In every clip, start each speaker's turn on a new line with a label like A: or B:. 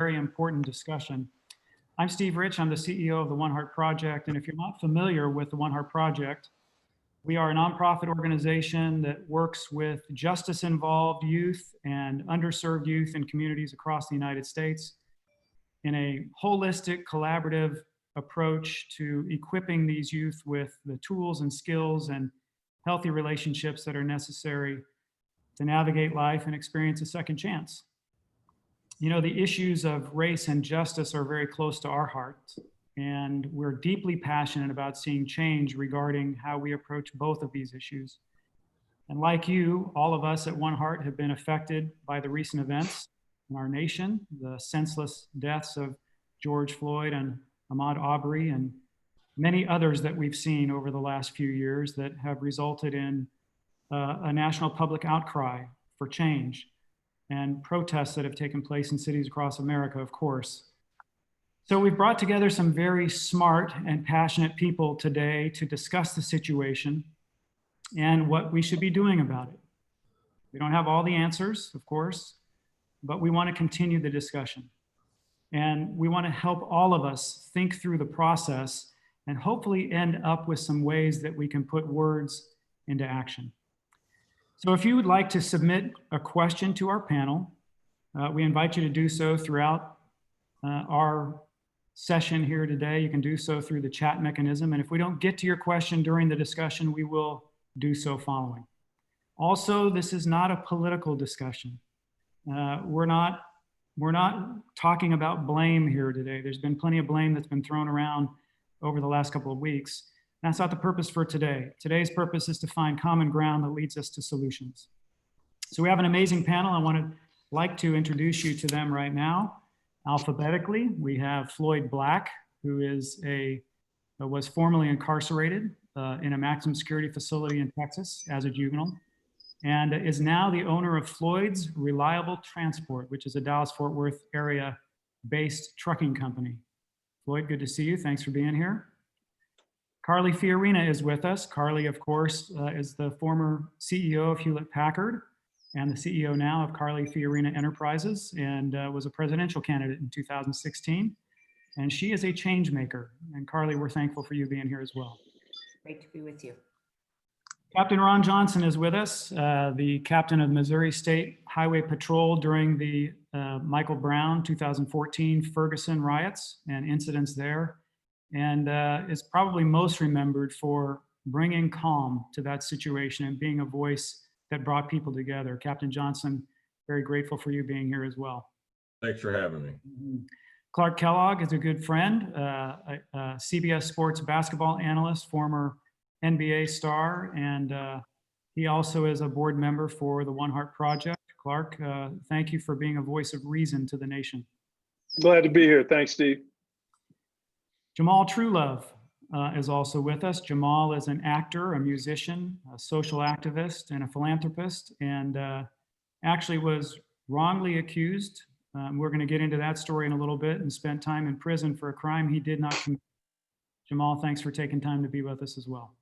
A: very important discussion. I'm Steve Rich. I'm the CEO of the One Heart Project. And if you're not familiar with the One Heart Project, we are a nonprofit organization that works with justice-involved youth and underserved youth in communities across the United States in a holistic, collaborative approach to equipping these youth with the tools and skills and healthy relationships that are necessary to navigate life and experience a second chance. You know, the issues of race and justice are very close to our hearts, and we're deeply passionate about seeing change regarding how we approach both of these issues. And like you, all of us at One Heart have been affected by the recent events in our nation, the senseless deaths of George Floyd and Ahmaud Arbery and many others that we've seen over the last few years that have resulted in a national public outcry for change and protests that have taken place in cities across America, of course. So we've brought together some very smart and passionate people today to discuss the situation and what we should be doing about it. We don't have all the answers, of course, but we want to continue the discussion. And we want to help all of us think through the process and hopefully end up with some ways that we can put words into action. So if you would like to submit a question to our panel, we invite you to do so throughout our session here today. You can do so through the chat mechanism. And if we don't get to your question during the discussion, we will do so following. Also, this is not a political discussion. We're not talking about blame here today. There's been plenty of blame that's been thrown around over the last couple of weeks. That's not the purpose for today. Today's purpose is to find common ground that leads us to solutions. So we have an amazing panel. I like to introduce you to them right now. Alphabetically, we have Floyd Black, who was formerly incarcerated in a maximum security facility in Texas as a juvenile, and is now the owner of Floyd's Reliable Transport, which is a Dallas-Fort Worth area-based trucking company. Floyd, good to see you. Thanks for being here. Carly Fiorina is with us. Carly, of course, is the former CEO of Hewlett-Packard and the CEO now of Carly Fiorina Enterprises, and was a presidential candidate in 2016. And she is a change maker. And Carly, we're thankful for you being here as well.
B: Great to be with you.
A: Captain Ron Johnson is with us, the captain of Missouri State Highway Patrol during the Michael Brown 2014 Ferguson riots and incidents there, and is probably most remembered for bringing calm to that situation and being a voice that brought people together. Captain Johnson, very grateful for you being here as well.
C: Thanks for having me.
A: Clark Kellogg is a good friend, a CBS Sports basketball analyst, former NBA star, and he also is a board member for the One Heart Project. Clark, thank you for being a voice of reason to the nation.
D: Glad to be here. Thanks, Steve.
A: Jamal Trulove is also with us. Jamal is an actor, a musician, a social activist, and a philanthropist, and actually was wrongly accused. We're going to get into that story in a little bit, and spent time in prison for a crime he did not commit. Jamal, thanks for taking time to be with us as well.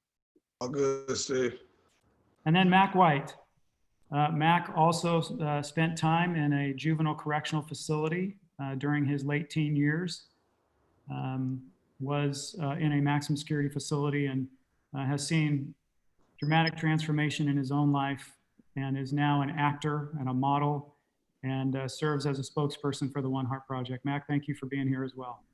E: All good, Steve.
A: And then Mack White. Mack also spent time in a juvenile correctional facility during his late teen years, was in a maximum security facility, and has seen dramatic transformation in his own life, and is now an actor and a model, and serves as a spokesperson for the One Heart Project. Mack, thank you for being here as well.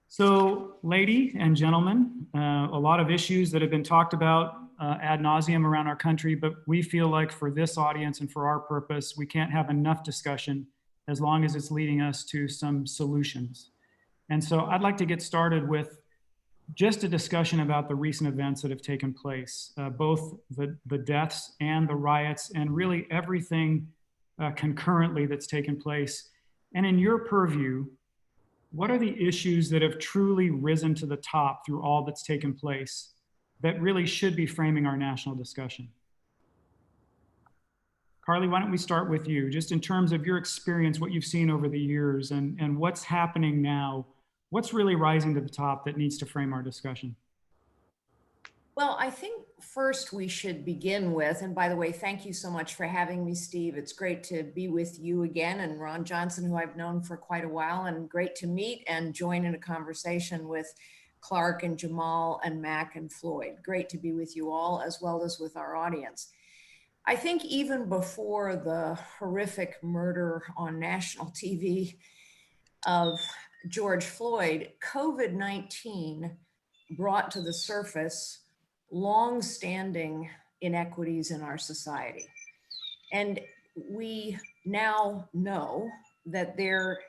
A: So, lady and gentlemen, a lot of issues that have been talked about ad nauseum around our country, but we feel like for this audience and for our purpose, we can't have enough discussion as long as it's leading us to some solutions. And so I'd like to get started with just a discussion about the recent events that have taken place, both the deaths and the riots, and really everything concurrently that's taken place. And in your purview, what are the issues that have truly risen to the top through all that's taken place that really should be framing our national discussion? Carly, why don't we start with you, just in terms of your experience, what you've seen over the years, and what's happening now. What's really rising to the top that needs to frame our discussion?
B: Well, I think first we should begin with, and by the way, thank you so much for having me, Steve. It's great to be with you again, and Ron Johnson, who I've known for quite a while, and great to meet and join in a conversation with Clark and Jamal and Mack and Floyd. Great to be with you all, as well as with our audience. I think even before the horrific murder on national TV of George Floyd, COVID-19 brought to the surface long-standing inequities in our society. And we now know that there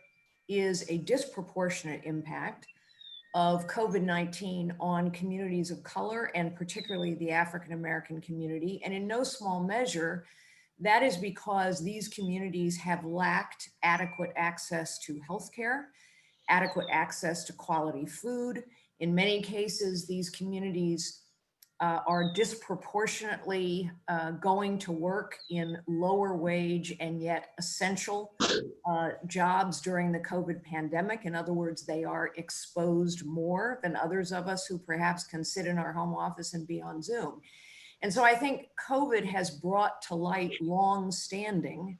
B: is a disproportionate impact of COVID-19 on communities of color, and particularly the African-American community. And in no small measure, that is because these communities have lacked adequate access to healthcare, adequate access to quality food. In many cases, these communities are disproportionately going to work in lower wage and yet essential jobs during the COVID pandemic. In other words, they are exposed more than others of us who perhaps can sit in our home office and be on Zoom. And so I think COVID has brought to light long-standing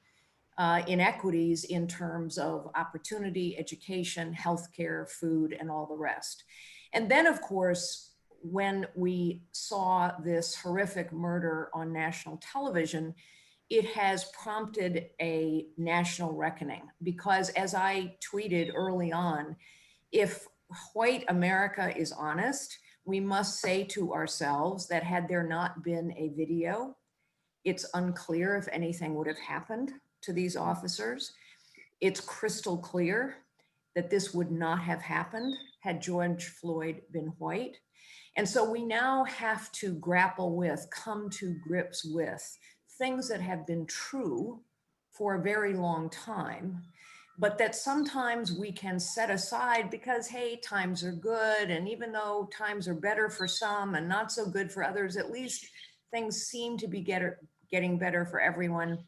B: inequities in terms of opportunity, education, healthcare, food, and all the rest. And then, of course, when we saw this horrific murder on national television, it has prompted a national reckoning, because as I tweeted early on, if white America is honest, we must say to ourselves that had there not been a video, it's unclear if anything would have happened to these officers. It's crystal clear that this would not have happened had George Floyd been white. And so we now have to grapple with, come to grips with things that have been true for a very long time, but that sometimes we can set aside because, hey, times are good. And even though times are better for some and not so good for others, at least things seem to be getting better for everyone.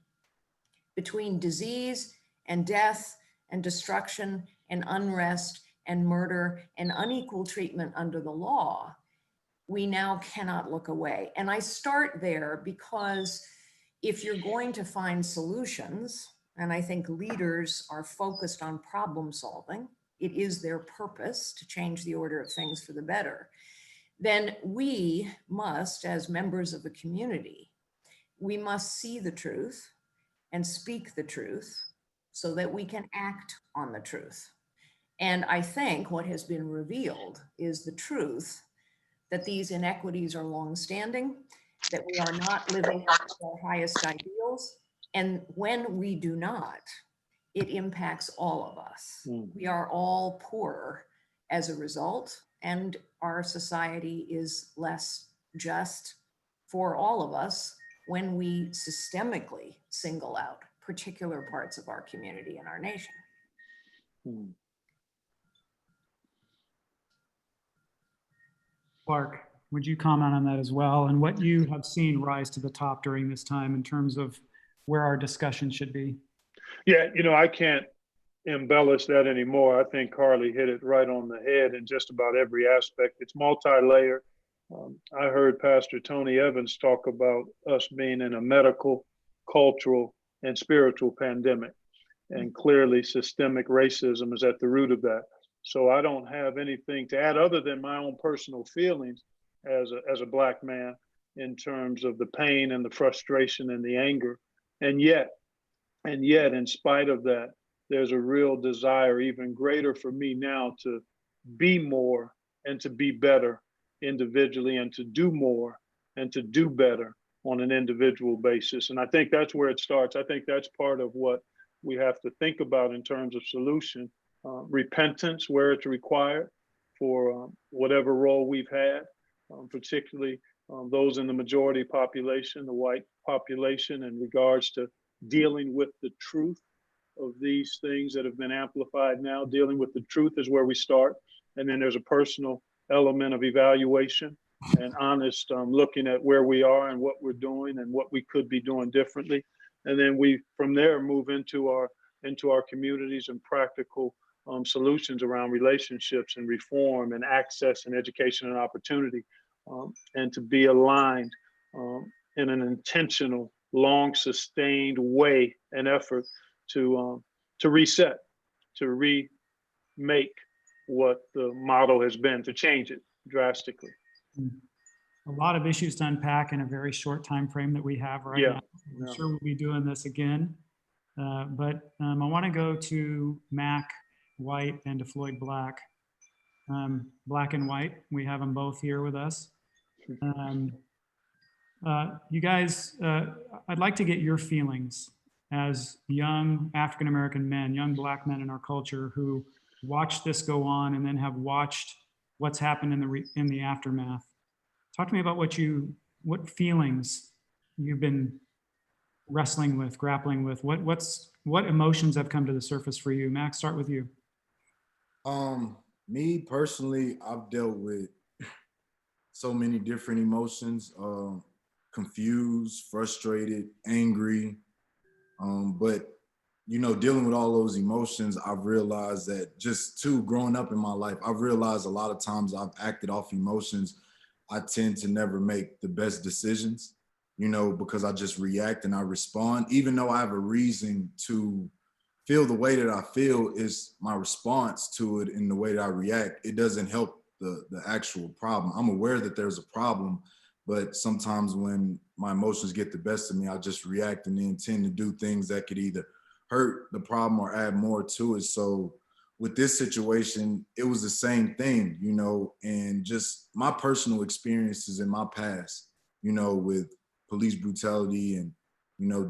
B: Between disease and death and destruction and unrest and murder and unequal treatment under the law, we now cannot look away. And I start there because if you're going to find solutions, and I think leaders are focused on problem solving, it is their purpose to change the order of things for the better, then we must, as members of a community, we must see the truth and speak the truth so that we can act on the truth. And I think what has been revealed is the truth that these inequities are longstanding, that we are not living up to our highest ideals. And when we do not, it impacts all of us. We are all poorer as a result, and our society is less just for all of us when we systemically single out particular parts of our community and our nation.
A: Clark, would you comment on that as well, and what you have seen rise to the top during this time in terms of where our discussion should be?
D: Yeah, I can't embellish that anymore. I think Carly hit it right on the head in just about every aspect. It's multi-layered. I heard Pastor Tony Evans talk about us being in a medical, cultural, and spiritual pandemic. And clearly systemic racism is at the root of that. So I don't have anything to add other than my own personal feelings as a Black man in terms of the pain and the frustration and the anger. And yet, in spite of that, there's a real desire, even greater for me now, to be more and to be better individually, and to do more and to do better on an individual basis. And I think that's where it starts. I think that's part of what we have to think about in terms of solution. Repentance where it's required for whatever role we've had, particularly those in the majority population, the white population, in regards to dealing with the truth of these things that have been amplified now. Dealing with the truth is where we start. And then there's a personal element of evaluation and honest looking at where we are and what we're doing and what we could be doing differently. And then we, from there, move into our communities and practical solutions around relationships and reform and access and education and opportunity. and to be aligned in an intentional, long sustained way and effort to reset, to remake what the model has been, to change it drastically.
A: A lot of issues to unpack in a very short time frame that we have right now. I'm sure we'll be doing this again. But I want to go to Mack White and to Floyd Black. Black and White, we have them both here with us. You guys, I'd like to get your feelings as young African-American men, young Black men in our culture who watched this go on and then have watched what's happened in the aftermath. Talk to me about what feelings you've been wrestling with, grappling with. What emotions have come to the surface for you? Max, start with you.
E: Me personally, I've dealt with so many different emotions, confused, frustrated, angry. But, dealing with all those emotions, I've realized that growing up in my life, I've realized a lot of times I've acted off emotions. I tend to never make the best decisions, because I just react and I respond. Even though I have a reason to feel the way that I feel, is my response to it in the way that I react. It doesn't help the actual problem. I'm aware that there's a problem, but sometimes when my emotions get the best of me, I just react and then tend to do things that could either hurt the problem or add more to it. So with this situation, it was the same thing, and just my personal experiences in my past, with police brutality and,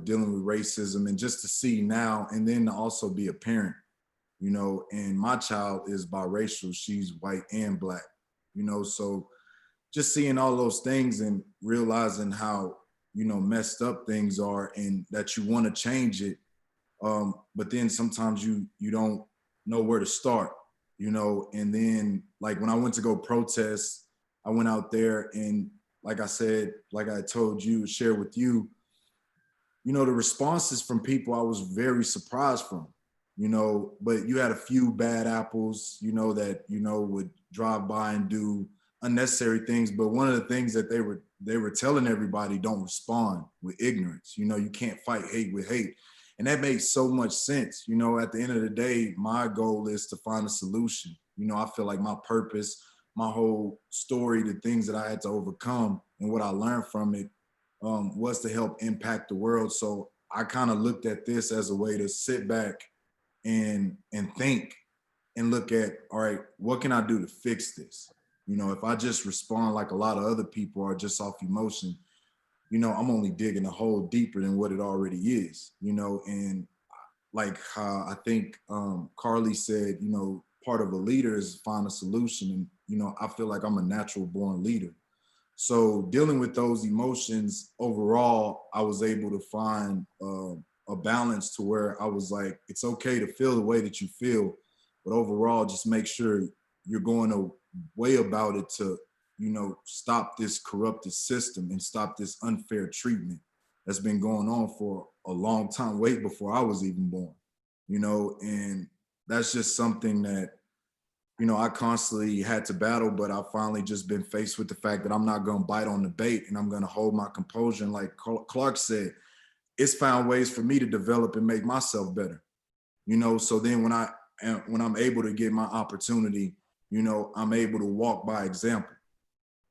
E: dealing with racism, and just to see now, and then to also be a parent, and my child is biracial. She's white and Black, so just seeing all those things and realizing how, messed up things are and that you want to change it. But then sometimes you don't know where to start, and then like when I went to go protest, I went out there and like I said, like I told you, share with you, the responses from people I was very surprised from, but you had a few bad apples, that, would drive by and do unnecessary things. But one of the things that they were telling everybody, don't respond with ignorance. You can't fight hate with hate. And that makes so much sense. At the end of the day, my goal is to find a solution. I feel like my purpose, my whole story, the things that I had to overcome and what I learned from it was to help impact the world. So I kind of looked at this as a way to sit back and think and look at, all right, what can I do to fix this? If I just respond like a lot of other people are just off emotion, I'm only digging a hole deeper than what it already is, and like I think Carly said, part of a leader is find a solution. And, I feel like I'm a natural born leader. So dealing with those emotions overall, I was able to find a balance to where I was like, it's okay to feel the way that you feel, but overall, just make sure you're going a way about it to, stop this corrupted system and stop this unfair treatment that's been going on for a long time, way before I was even born, and that's just something that, I constantly had to battle, but I've finally just been faced with the fact that I'm not going to bite on the bait and I'm going to hold my composure. And like Clark said, it's found ways for me to develop and make myself better, so then when I'm able to get my opportunity, I'm able to walk by example,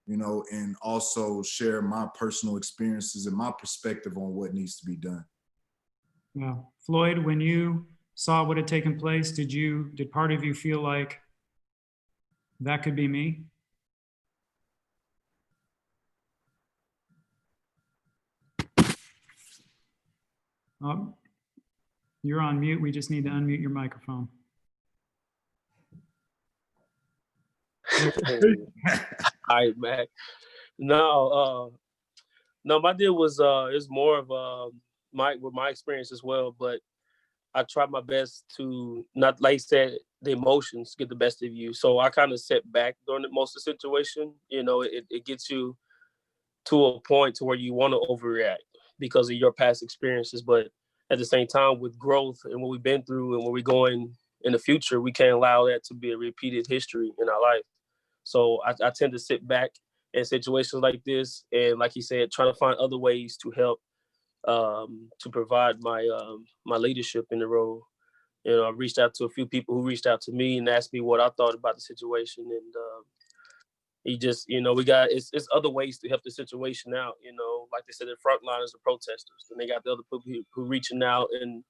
E: and also share my personal experiences and my perspective on what needs to be done.
A: Yeah. Floyd, when you saw what had taken place, did part of you feel like that could be me? Oh, you're on mute. We just need to unmute your microphone.
C: All right, Mac. No, my deal was is more of my experience as well, but I tried my best to not, like I said, the emotions get the best of you. So I kind of set back during most of the situation. It gets you to a point to where you want to overreact because of your past experiences. But at the same time, with growth and what we've been through and where we're going in the future, we can't allow that to be a repeated history in our life. So I tend to sit back in situations like this. And like he said, trying to find other ways to help, to provide my my leadership in the role. You know, I reached out to a few people who reached out to me and asked me what I thought about the situation. And he just, you know, it's other ways to help the situation out. You know, like they said, the front line is the protesters. And they got the other people who reaching out and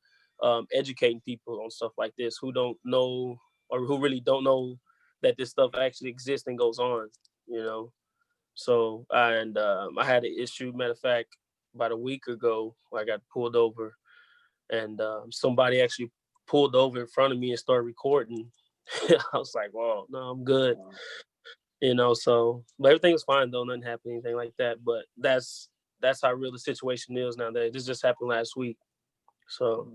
C: educating people on stuff like this who don't know, or who really don't know that this stuff actually exists and goes on, you know. So, and I had an issue, matter of fact, about a week ago, I got pulled over, and somebody actually pulled over in front of me and started recording. I was like, "Whoa, no, I'm good," you know. So, but everything was fine though, nothing happened, anything like that. But that's how real the situation is nowadays. This just happened last week, so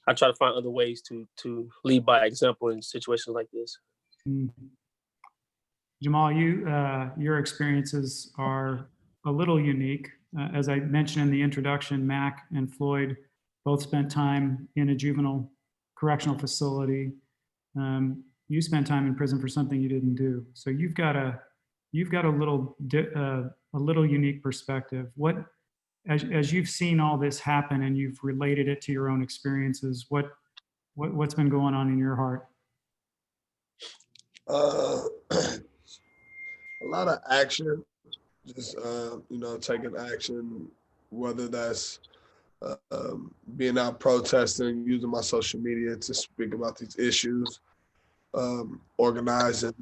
C: I try to find other ways to lead by example in situations like this.
A: Jamal, your experiences are a little unique. As I mentioned in the introduction, Mack and Floyd both spent time in a juvenile correctional facility. You spent time in prison for something you didn't do. So you've got a little unique perspective. As you've seen all this happen and you've related it to your own experiences, what's been going on in your heart?
F: A lot of action, just you know, taking action, whether that's being out protesting, using my social media to speak about these issues, organizing,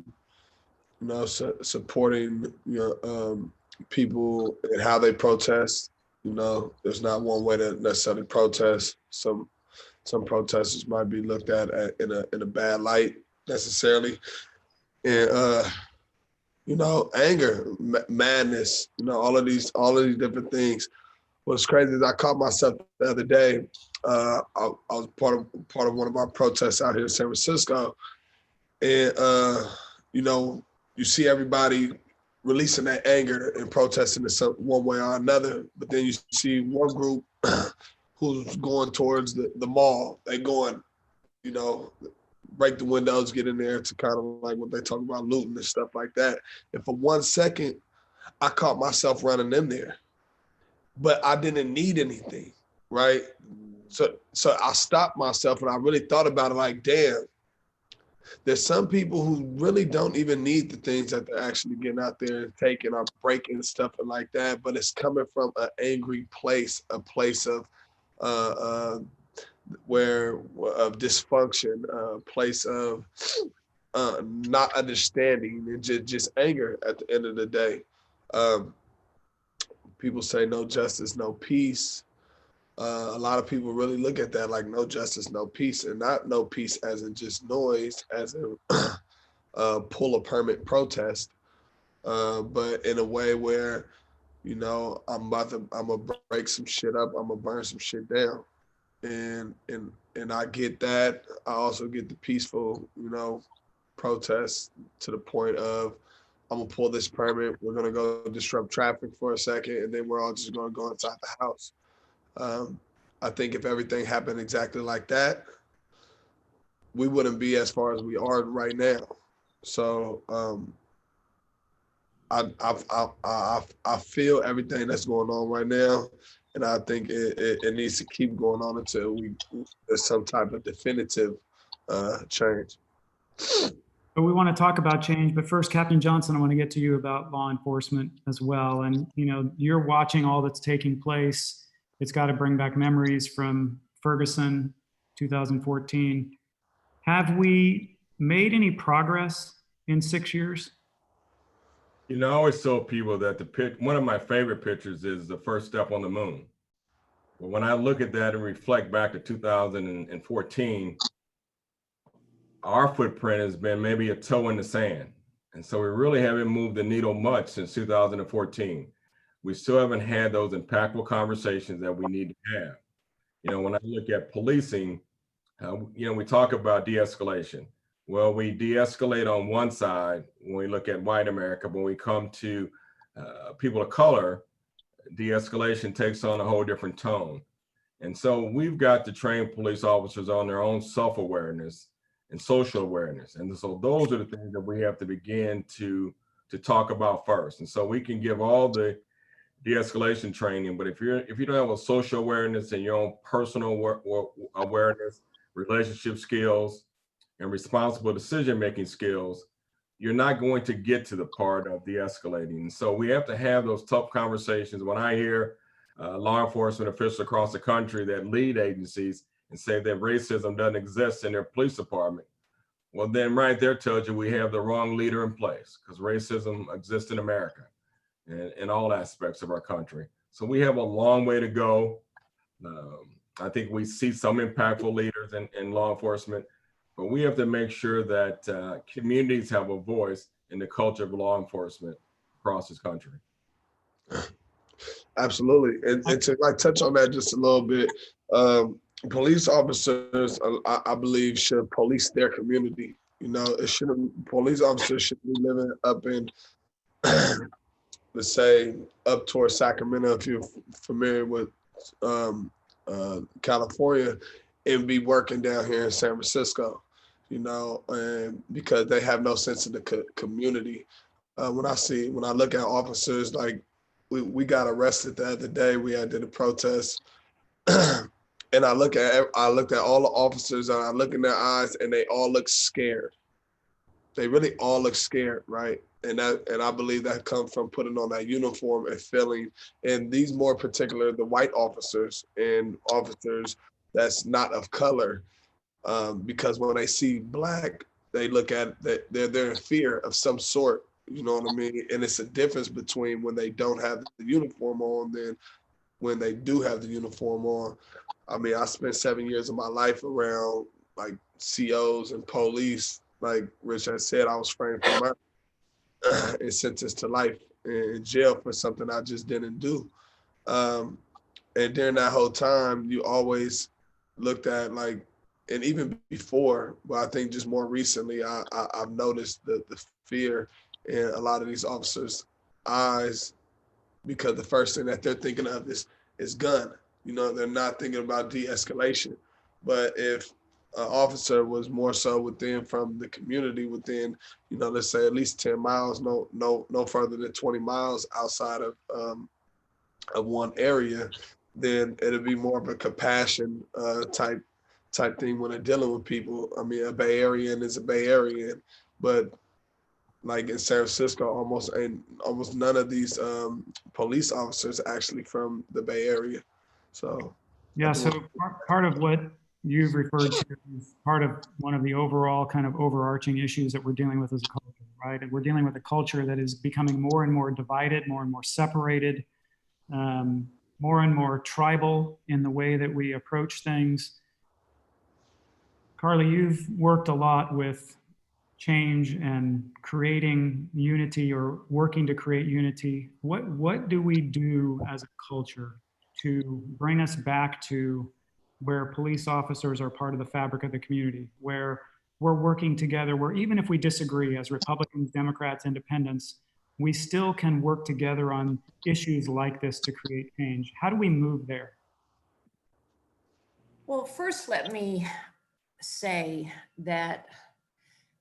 F: you know, supporting, you know, people and how they protest. You know, there's not one way to necessarily protest. Some protesters might be looked at in a bad light necessarily, and you know, anger, madness, you know, all of these different things. What's crazy is I caught myself the other day. I was part of one of our protests out here in San Francisco, and you know, you see everybody releasing that anger and protesting in one way or another, but then you see one group who's going towards the mall. They going, you know, break the windows, get in there to kind of like what they talk about, looting and stuff like that. And for 1 second, I caught myself running in there, but I didn't need anything, right? So I stopped myself and I really thought about it like, damn, there's some people who really don't even need the things that they're actually getting out there and taking or breaking stuff and like that, but it's coming from an angry place, a place of dysfunction, a place of not understanding and just anger at the end of the day. People say no justice, no peace. A lot of people really look at that like no justice, no peace, and not no peace as in just noise, as in pull a permit protest, but in a way where, you know, I'm gonna break some shit up, I'm gonna burn some shit down. And I get that. I also get the peaceful, you know, protests to the point of I'm gonna pull this permit, we're gonna go disrupt traffic for a second, and then we're all just gonna go inside the house. I think if everything happened exactly like that, we wouldn't be as far as we are right now. So I feel everything that's going on right now, and I think it needs to keep going on until there's some type of definitive change.
A: But we want to talk about change. But first, Captain Johnson, I want to get to you about law enforcement as well. And, you know, you're watching all that's taking place. It's got to bring back memories from Ferguson, 2014. Have we made any progress in 6 years?
G: You know, I always tell people that one of my favorite pictures is the first step on the moon. But when I look at that and reflect back to 2014, our footprint has been maybe a toe in the sand. And so we really haven't moved the needle much since 2014. We still haven't had those impactful conversations that we need to have. You know, when I look at policing, you know, we talk about de-escalation. Well, we de-escalate on one side when we look at white America. When we come to people of color, de-escalation takes on a whole different tone. And so we've got to train police officers on their own self-awareness and social awareness. And so those are the things that we have to begin to to talk about first. And so we can give all the de-escalation training, but if you don't have a social awareness and your own personal awareness, relationship skills, and responsible decision-making skills, you're not going to get to the part of de-escalating. And so we have to have those tough conversations. When I hear law enforcement officials across the country that lead agencies and say that racism doesn't exist in their police department, well, then right there tells you we have the wrong leader in place, because racism exists in America and in all aspects of our country. So we have a long way to go. I think we see some impactful leaders in law enforcement, but we have to make sure that communities have a voice in the culture of law enforcement across this country.
F: Absolutely. And to like touch on that just a little bit, police officers, I believe, should police their community. You know, it shouldn't, police officers should be living up in, let's say, up towards Sacramento, if you're familiar with California, and be working down here in San Francisco, you know, and because they have no sense of the community. When I look at officers, like we got arrested the other day, we did a protest, and I looked at all the officers and I look in their eyes and they all look scared. They really all look scared, right? And I believe that comes from putting on that uniform and feeling, and these more particular, the white officers and officers that's not of color, because when they see black, they look at that they're in fear of some sort, you know what I mean? And it's a difference between when they don't have the uniform on than when they do have the uniform on. I mean, I spent 7 years of my life around like COs and police. Like Rich had said, I was framed for murder and sentenced to life in jail for something I just didn't do. And during that whole time, you always looked at like, and even before, but I think just more recently, I've noticed the fear in a lot of these officers' eyes, because the first thing that they're thinking of is gun. You know, they're not thinking about de-escalation. But if an officer was more so within from the community within, you know, let's say at least 10 miles, no further than 20 miles outside of one area, then it'll be more of a compassion type thing when they're dealing with people. I mean, a Bay Arean is a Bay Arean, but like in San Francisco, almost none of these police officers are actually from the Bay Area. So
A: yeah, so part of what you've referred to is part of one of the overall kind of overarching issues that we're dealing with as a culture, right? And we're dealing with a culture that is becoming more and more divided, more and more separated, more and more tribal in the way that we approach things. Carly, you've worked a lot with change and creating unity, or working to create unity. What do we do as a culture to bring us back to where police officers are part of the fabric of the community, where we're working together, where even if we disagree as Republicans, Democrats, Independents, we still can work together on issues like this to create change? How do we move there?
B: Well, first, let me say that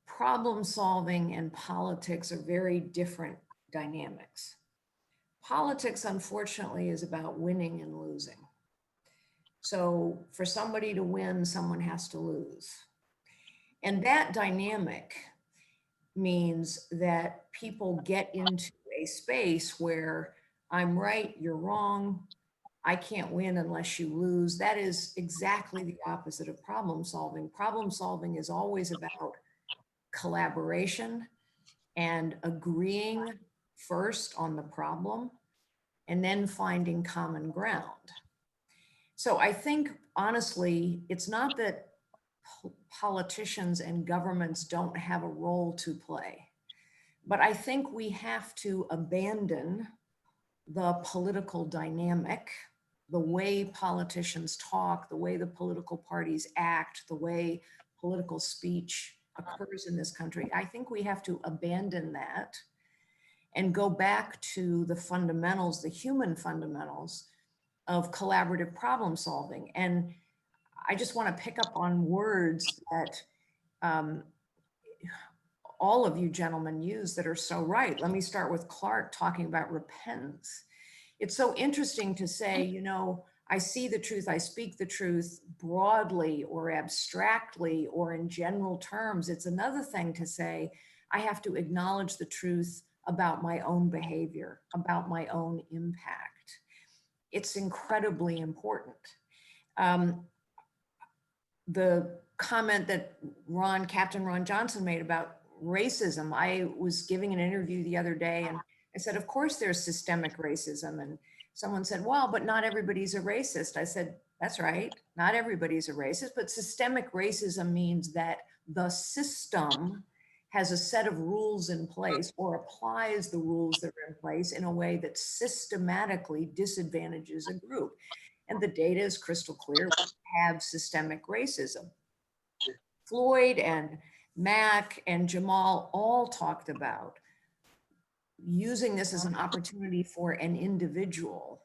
B: problem solving and politics are very different dynamics. Politics, unfortunately, is about winning and losing. So for somebody to win, someone has to lose. And that dynamic means that people get into a space where I'm right, you're wrong, I can't win unless you lose. That is exactly the opposite of problem solving. Problem solving is always about collaboration and agreeing first on the problem and then finding common ground. So I think, honestly, it's not that politicians and governments don't have a role to play, but I think we have to abandon the political dynamic, the way politicians talk, the way the political parties act, the way political speech occurs in this country. I think we have to abandon that and go back to the fundamentals, the human fundamentals of collaborative problem solving. And I just want to pick up on words that all of you gentlemen use that are so right. Let me start with Clark talking about repentance. It's so interesting to say, you know, I see the truth, I speak the truth broadly or abstractly or in general terms. It's another thing to say, I have to acknowledge the truth about my own behavior, about my own impact. It's incredibly important. The comment that Captain Ron Johnson made about racism, I was giving an interview the other day and I said, of course there's systemic racism. And someone said, well, but not everybody's a racist. I said, that's right, not everybody's a racist, but systemic racism means that the system has a set of rules in place or applies the rules that are in place in a way that systematically disadvantages a group. And the data is crystal clear. We have systemic racism. Floyd and Mack and Jamal all talked about using this as an opportunity for an individual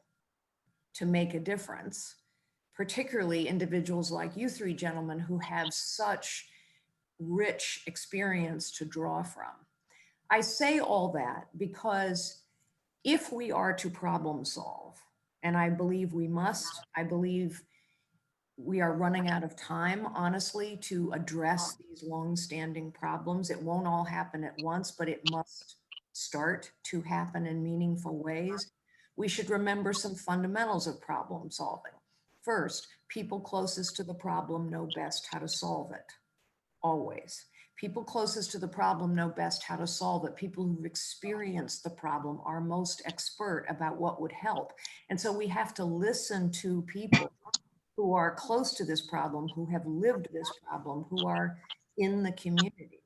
B: to make a difference, particularly individuals like you three gentlemen who have such rich experience to draw from. I say all that because if we are to problem solve, and I believe we must, I believe we are running out of time, honestly, to address these long-standing problems. It won't all happen at once, but it must start to happen in meaningful ways. We should remember some fundamentals of problem solving. First, people closest to the problem know best how to solve it, always. People closest to the problem know best how to solve it. People who've experienced the problem are most expert about what would help. And so we have to listen to people who are close to this problem, who have lived this problem, who are in the community.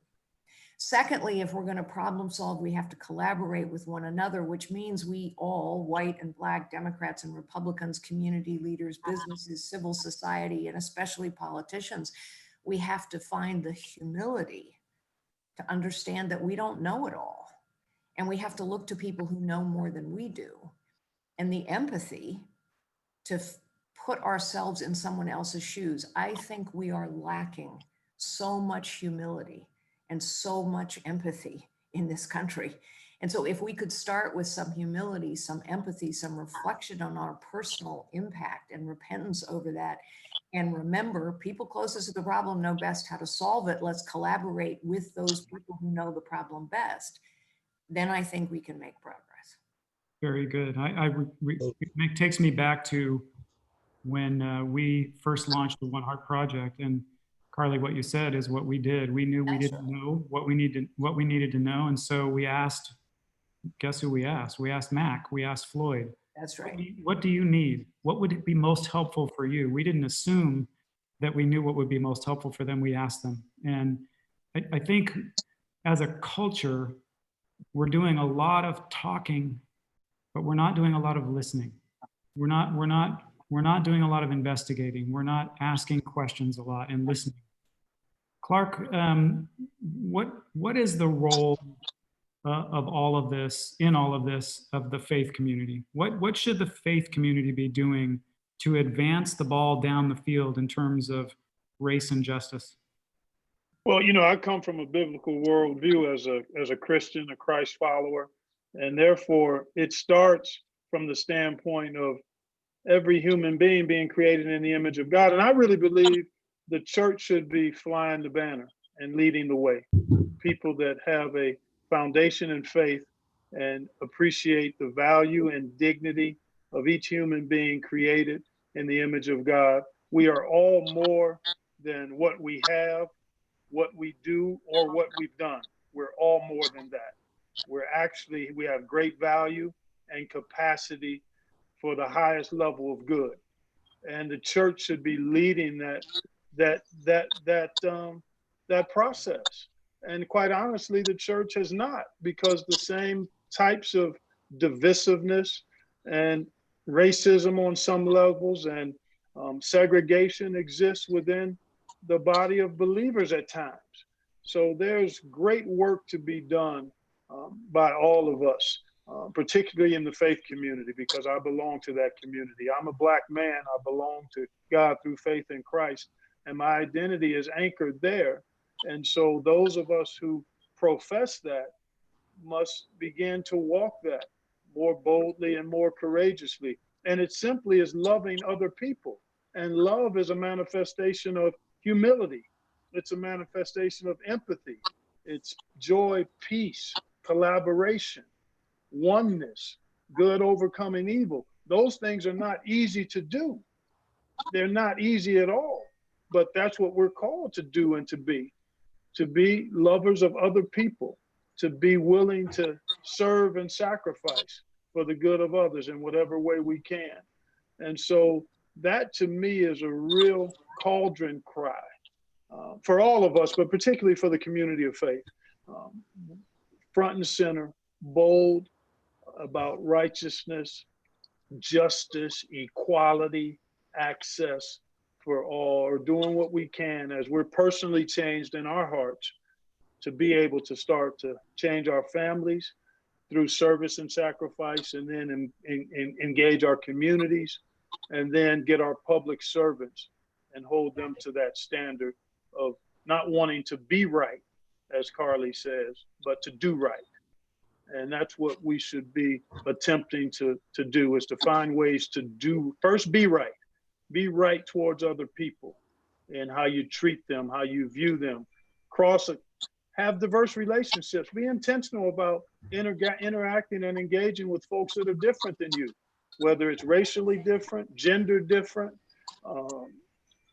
B: Secondly, if we're going to problem solve, we have to collaborate with one another, which means we all, white and black, Democrats and Republicans, community leaders, businesses, civil society, and especially politicians, we have to find the humility to understand that we don't know it all. And we have to look to people who know more than we do. And the empathy to put ourselves in someone else's shoes. I think we are lacking so much humility and so much empathy in this country. And so if we could start with some humility, some empathy, some reflection on our personal impact and repentance over that, and remember, people closest to the problem know best how to solve it. Let's collaborate with those people who know the problem best. Then I think we can make progress.
A: Very good. It takes me back to when we first launched the One Heart Project, and Carly, what you said is what we did. We knew we didn't know what we needed to know, and so we asked. Guess who we asked? We asked Mack. We asked Floyd.
B: That's right.
A: What do you need? What would be most helpful for you? We didn't assume that we knew what would be most helpful for them. We asked them, and I think as a culture, we're doing a lot of talking, but we're not doing a lot of listening. We're not doing a lot of investigating. We're not asking questions a lot and listening. Clark, what is the role of all of this, in all of this, of the faith community? What should the faith community be doing to advance the ball down the field in terms of race and justice?
D: Well, you know, I come from a biblical worldview as a Christian, a Christ follower, and therefore it starts from the standpoint of every human being being created in the image of God. And I really believe the church should be flying the banner and leading the way. People that have a foundation in faith and appreciate the value and dignity of each human being created in the image of God. We are all more than what we have, what we do, or what we've done. We're all more than that. We have great value and capacity for the highest level of good. And the church should be leading that process. And quite honestly, the church has not, because the same types of divisiveness and racism on some levels and segregation exists within the body of believers at times. So there's great work to be done by all of us, particularly in the faith community, because I belong to that community. I'm a Black man. I belong to God through faith in Christ, and my identity is anchored there. And so those of us who profess that must begin to walk that more boldly and more courageously. And it simply is loving other people. And love is a manifestation of humility. It's a manifestation of empathy. It's joy, peace, collaboration, oneness, good overcoming evil. Those things are not easy to do. They're not easy at all, but that's what we're called to do and to be lovers of other people, to be willing to serve and sacrifice for the good of others in whatever way we can. And so that to me is a real cauldron cry for all of us, but particularly for the community of faith. Front and center, bold about righteousness, justice, equality, access for all, or doing what we can as we're personally changed in our hearts to be able to start to change our families through service and sacrifice, and then engage our communities, and then get our public servants and hold them to that standard of not wanting to be right, as Carly says, but to do right. And that's what we should be attempting to do, is to find ways to do, first be right towards other people and how you treat them, how you view them, have diverse relationships, be intentional about interacting and engaging with folks that are different than you, whether it's racially different, gender different,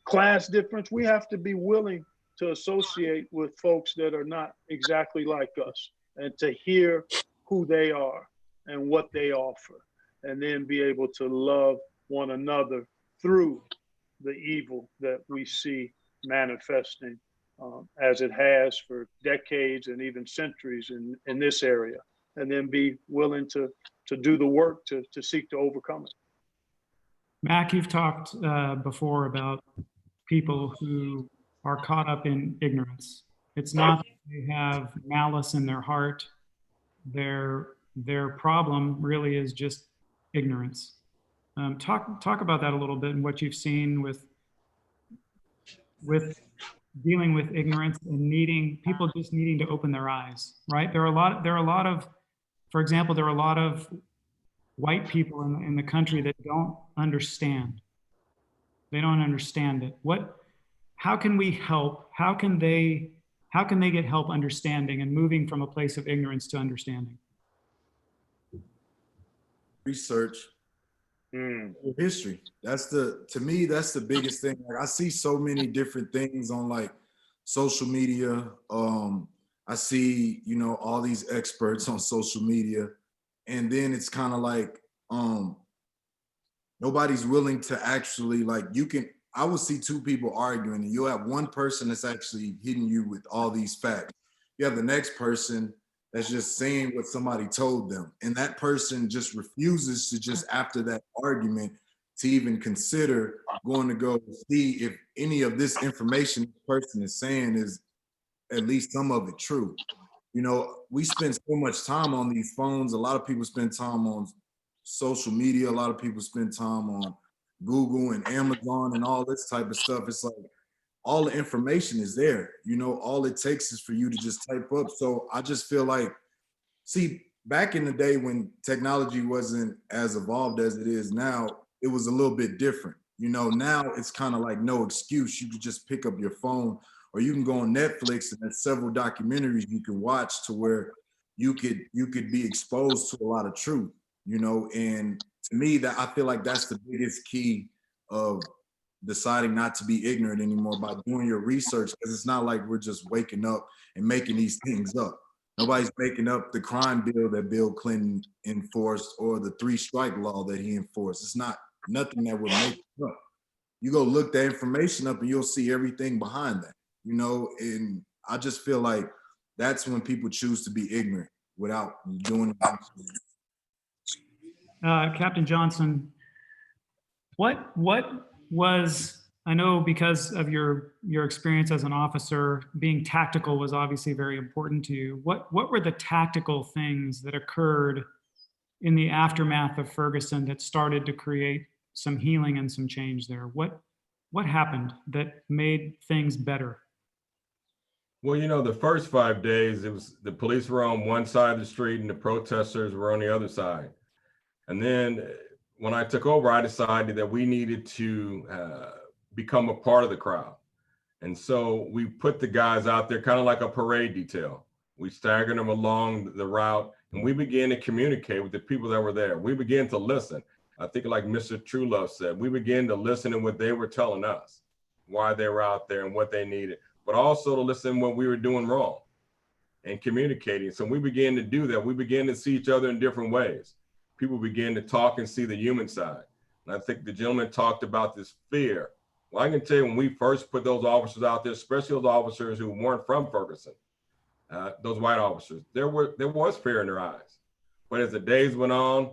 D: class difference. We have to be willing to associate with folks that are not exactly like us, and to hear who they are and what they offer, and then be able to love one another through the evil that we see manifesting as it has for decades and even centuries in this area, and then be willing to do the work to seek to overcome it.
A: Mack, you've talked before about people who are caught up in ignorance. It's not that they have malice in their heart. Their problem really is just ignorance. Talk about that a little bit, and what you've seen with dealing with ignorance and people just needing to open their eyes, right? There are a lot of, for example, there are a lot of white people in the country that don't understand. They don't understand it. How can we help? How can they get help understanding and moving from a place of ignorance to understanding?
E: Research. History. To me, that's the biggest thing. Like, I see so many different things on like social media. I see, all these experts on social media, and then it's kind of like nobody's willing to actually, like, I will see two people arguing, and you'll have one person that's actually hitting you with all these facts. You have the next person that's just saying what somebody told them. And that person just refuses to, just after that argument, to even consider going to go see if any of this information this person is saying is at least some of it true. We spend so much time on these phones. A lot of people spend time on social media. A lot of people spend time on Google and Amazon and all this type of stuff. It's like, all the information is there. All it takes is for you to just type up. So I just feel like, see, back in the day when technology wasn't as evolved as it is now, it was a little bit different. Now it's kind of like no excuse. You could just pick up your phone, or you can go on Netflix, and there's several documentaries you can watch to where you could be exposed to a lot of truth, and to me, that I feel like that's the biggest key of deciding not to be ignorant anymore, by doing your research, because it's not like we're just waking up and making these things up. Nobody's making up the crime bill that Bill Clinton enforced or the 3-strike law that he enforced. It's not nothing that we're making up. You go look that information up and you'll see everything behind that, and I just feel like that's when people choose to be ignorant without doing it.
A: Captain Johnson, what was, I know because of your experience as an officer, being tactical was obviously very important to you. What were the tactical things that occurred in the aftermath of Ferguson that started to create some healing and some change there? What happened that made things better?
G: Well, you know, the first 5 days, it was the police were on one side of the street and the protesters were on the other side. And then when I took over, I decided that we needed to become a part of the crowd. And so we put the guys out there kind of like a parade detail. We staggered them along the route and we began to communicate with the people that were there. We began to listen. I think like Mr. Trulove said, we began to listen to what they were telling us, why they were out there and what they needed, but also to listen what we were doing wrong and communicating. So we began to do that. We began to see each other in different ways. People began to talk and see the human side. And I think the gentleman talked about this fear. Well, I can tell you when we first put those officers out there, especially those officers who weren't from Ferguson, those white officers, there was fear in their eyes. But as the days went on,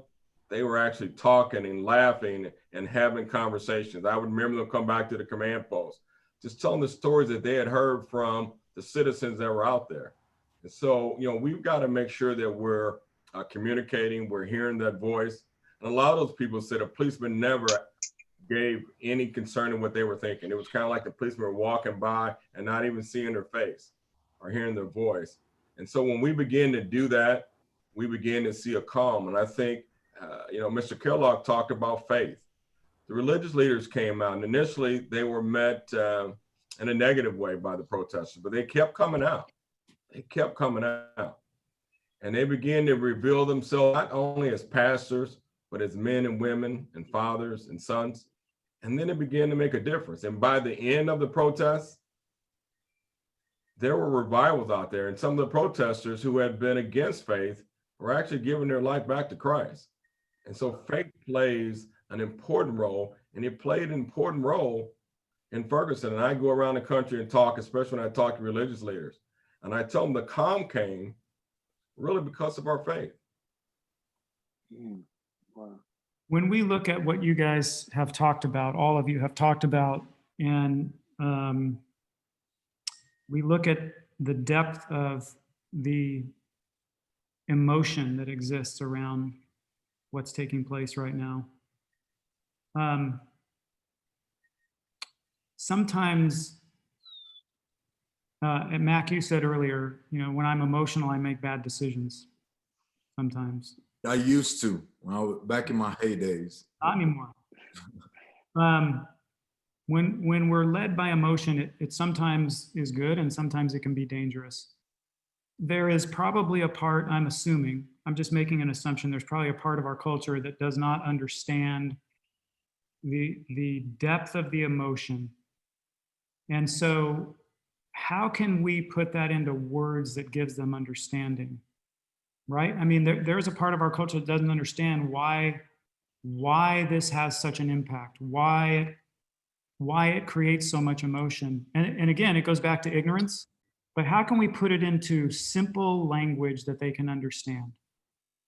G: they were actually talking and laughing and having conversations. I would remember them come back to the command post, just telling the stories that they had heard from the citizens that were out there. And so, you know, we've got to make sure that we're communicating, we're hearing that voice. And a lot of those people said a policeman never gave any concern in what they were thinking. It was kind of like the policemen were walking by and not even seeing their face or hearing their voice. And so when we begin to do that, we begin to see a calm. And I think, you know, Mr. Kellogg talked about faith. The religious leaders came out and initially they were met in a negative way by the protesters, but they kept coming out. They kept coming out. And they began to reveal themselves not only as pastors, but as men and women and fathers and sons. And then it began to make a difference. And by the end of the protests, there were revivals out there. And some of the protesters who had been against faith were actually giving their life back to Christ. And so faith plays an important role, and it played an important role in Ferguson. And I go around the country and talk, especially when I talk to religious leaders. And I tell them the calm came really because of our faith.
D: Wow.
A: When we look at what you guys have talked about, all of you have talked about, and we look at the depth of the emotion that exists around what's taking place right now. Sometimes, and Mack, you said earlier, you know, when I'm emotional, I make bad decisions sometimes.
E: I used to when I was back in my heydays.
A: Not anymore. When we're led by emotion, it sometimes is good and sometimes it can be dangerous. There is probably a part, I'm assuming, I'm just making an assumption, there's probably a part of our culture that does not understand the depth of the emotion. And so how can we put that into words that gives them understanding? Right? I mean, there's a part of our culture that doesn't understand why this has such an impact, why it creates so much emotion. And again, it goes back to ignorance, but how can we put it into simple language that they can understand?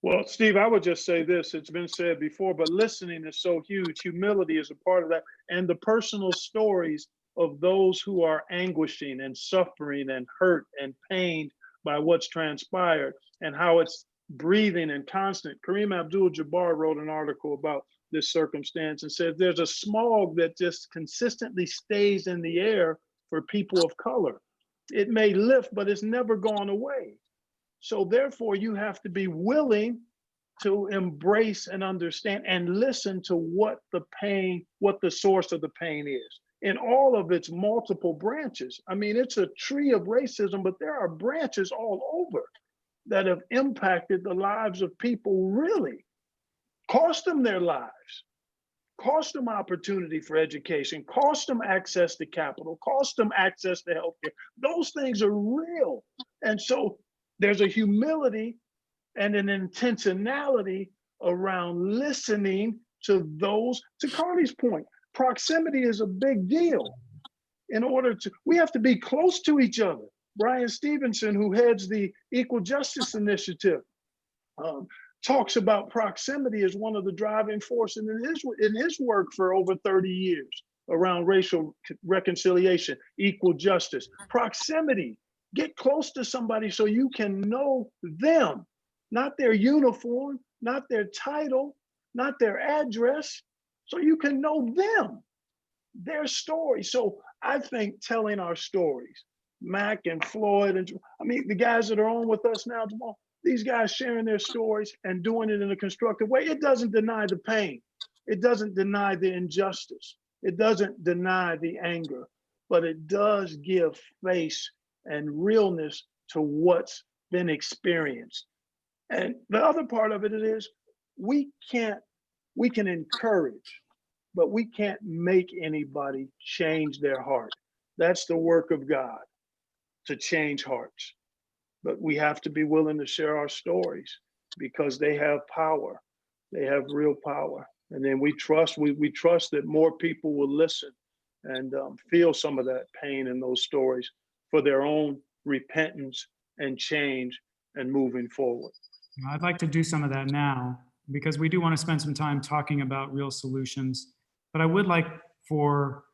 D: Well, Steve, I would just say this, it's been said before, but listening is so huge. Humility is a part of that. And the personal stories of those who are anguishing and suffering and hurt and pained by what's transpired and how it's breathing and constant. Kareem Abdul-Jabbar wrote an article about this circumstance and said there's a smog that just consistently stays in the air for people of color. It may lift, but it's never gone away. So therefore, you have to be willing to embrace and understand and listen to what the pain, what the source of the pain is in all of its multiple branches. I mean, it's a tree of racism, but there are branches all over that have impacted the lives of people, really, cost them their lives, cost them opportunity for education, cost them access to capital, cost them access to healthcare. Those things are real. And so there's a humility and an intentionality around listening to those, to Carly's point, proximity is a big deal. We have to be close to each other. Brian Stevenson, who heads the Equal Justice Initiative, talks about proximity as one of the driving forces in his work for over 30 years around racial reconciliation, equal justice. Proximity, get close to somebody so you can know them, not their uniform, not their title, not their address, so you can know them, their story. So I think telling our stories, Mack and Floyd, and I mean, the guys that are on with us now, Jamal, these guys sharing their stories and doing it in a constructive way. It doesn't deny the pain. It doesn't deny the injustice. It doesn't deny the anger, but it does give face and realness to what's been experienced. And the other part of it is we can encourage, but we can't make anybody change their heart. That's the work of God, to change hearts. But we have to be willing to share our stories because they have power. They have real power. And then we trust that more people will listen and feel some of that pain in those stories for their own repentance and change and moving forward.
A: I'd like to do some of that now because we do want to spend some time talking about real solutions. But I would like for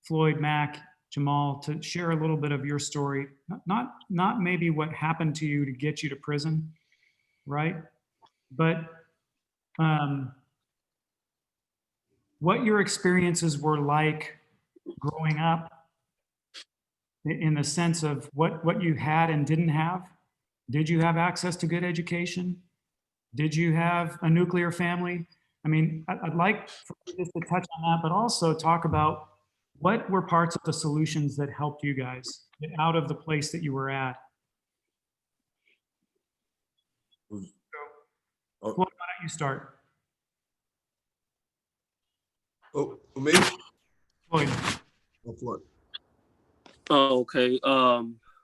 A: Floyd, Mack, Jamal to share a little bit of your story, not maybe what happened to you to get you to prison, right? But what your experiences were like growing up in the sense of what you had and didn't have. Did you have access to good education? Did you have a nuclear family? I mean, I'd like for you just to touch on that, but also talk about what were parts of the solutions that helped you guys get out of the place that you were at? Floyd, why don't you start?
F: Oh, me?
A: Floyd.
F: Oh, Floyd.
C: Oh, okay.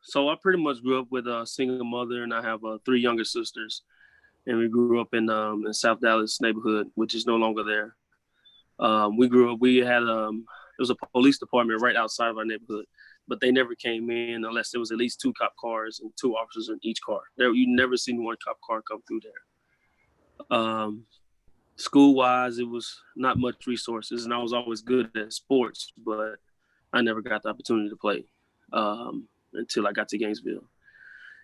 C: So I pretty much grew up with a single mother, and I have 3 younger sisters. And we grew up in South Dallas neighborhood, which is no longer there. We had there was a police department right outside of our neighborhood, but they never came in unless there was at least 2 cop cars and 2 officers in each car. You never seen 1 cop car come through there. School-wise, it was not much resources, and I was always good at sports, but I never got the opportunity to play until I got to Gainesville.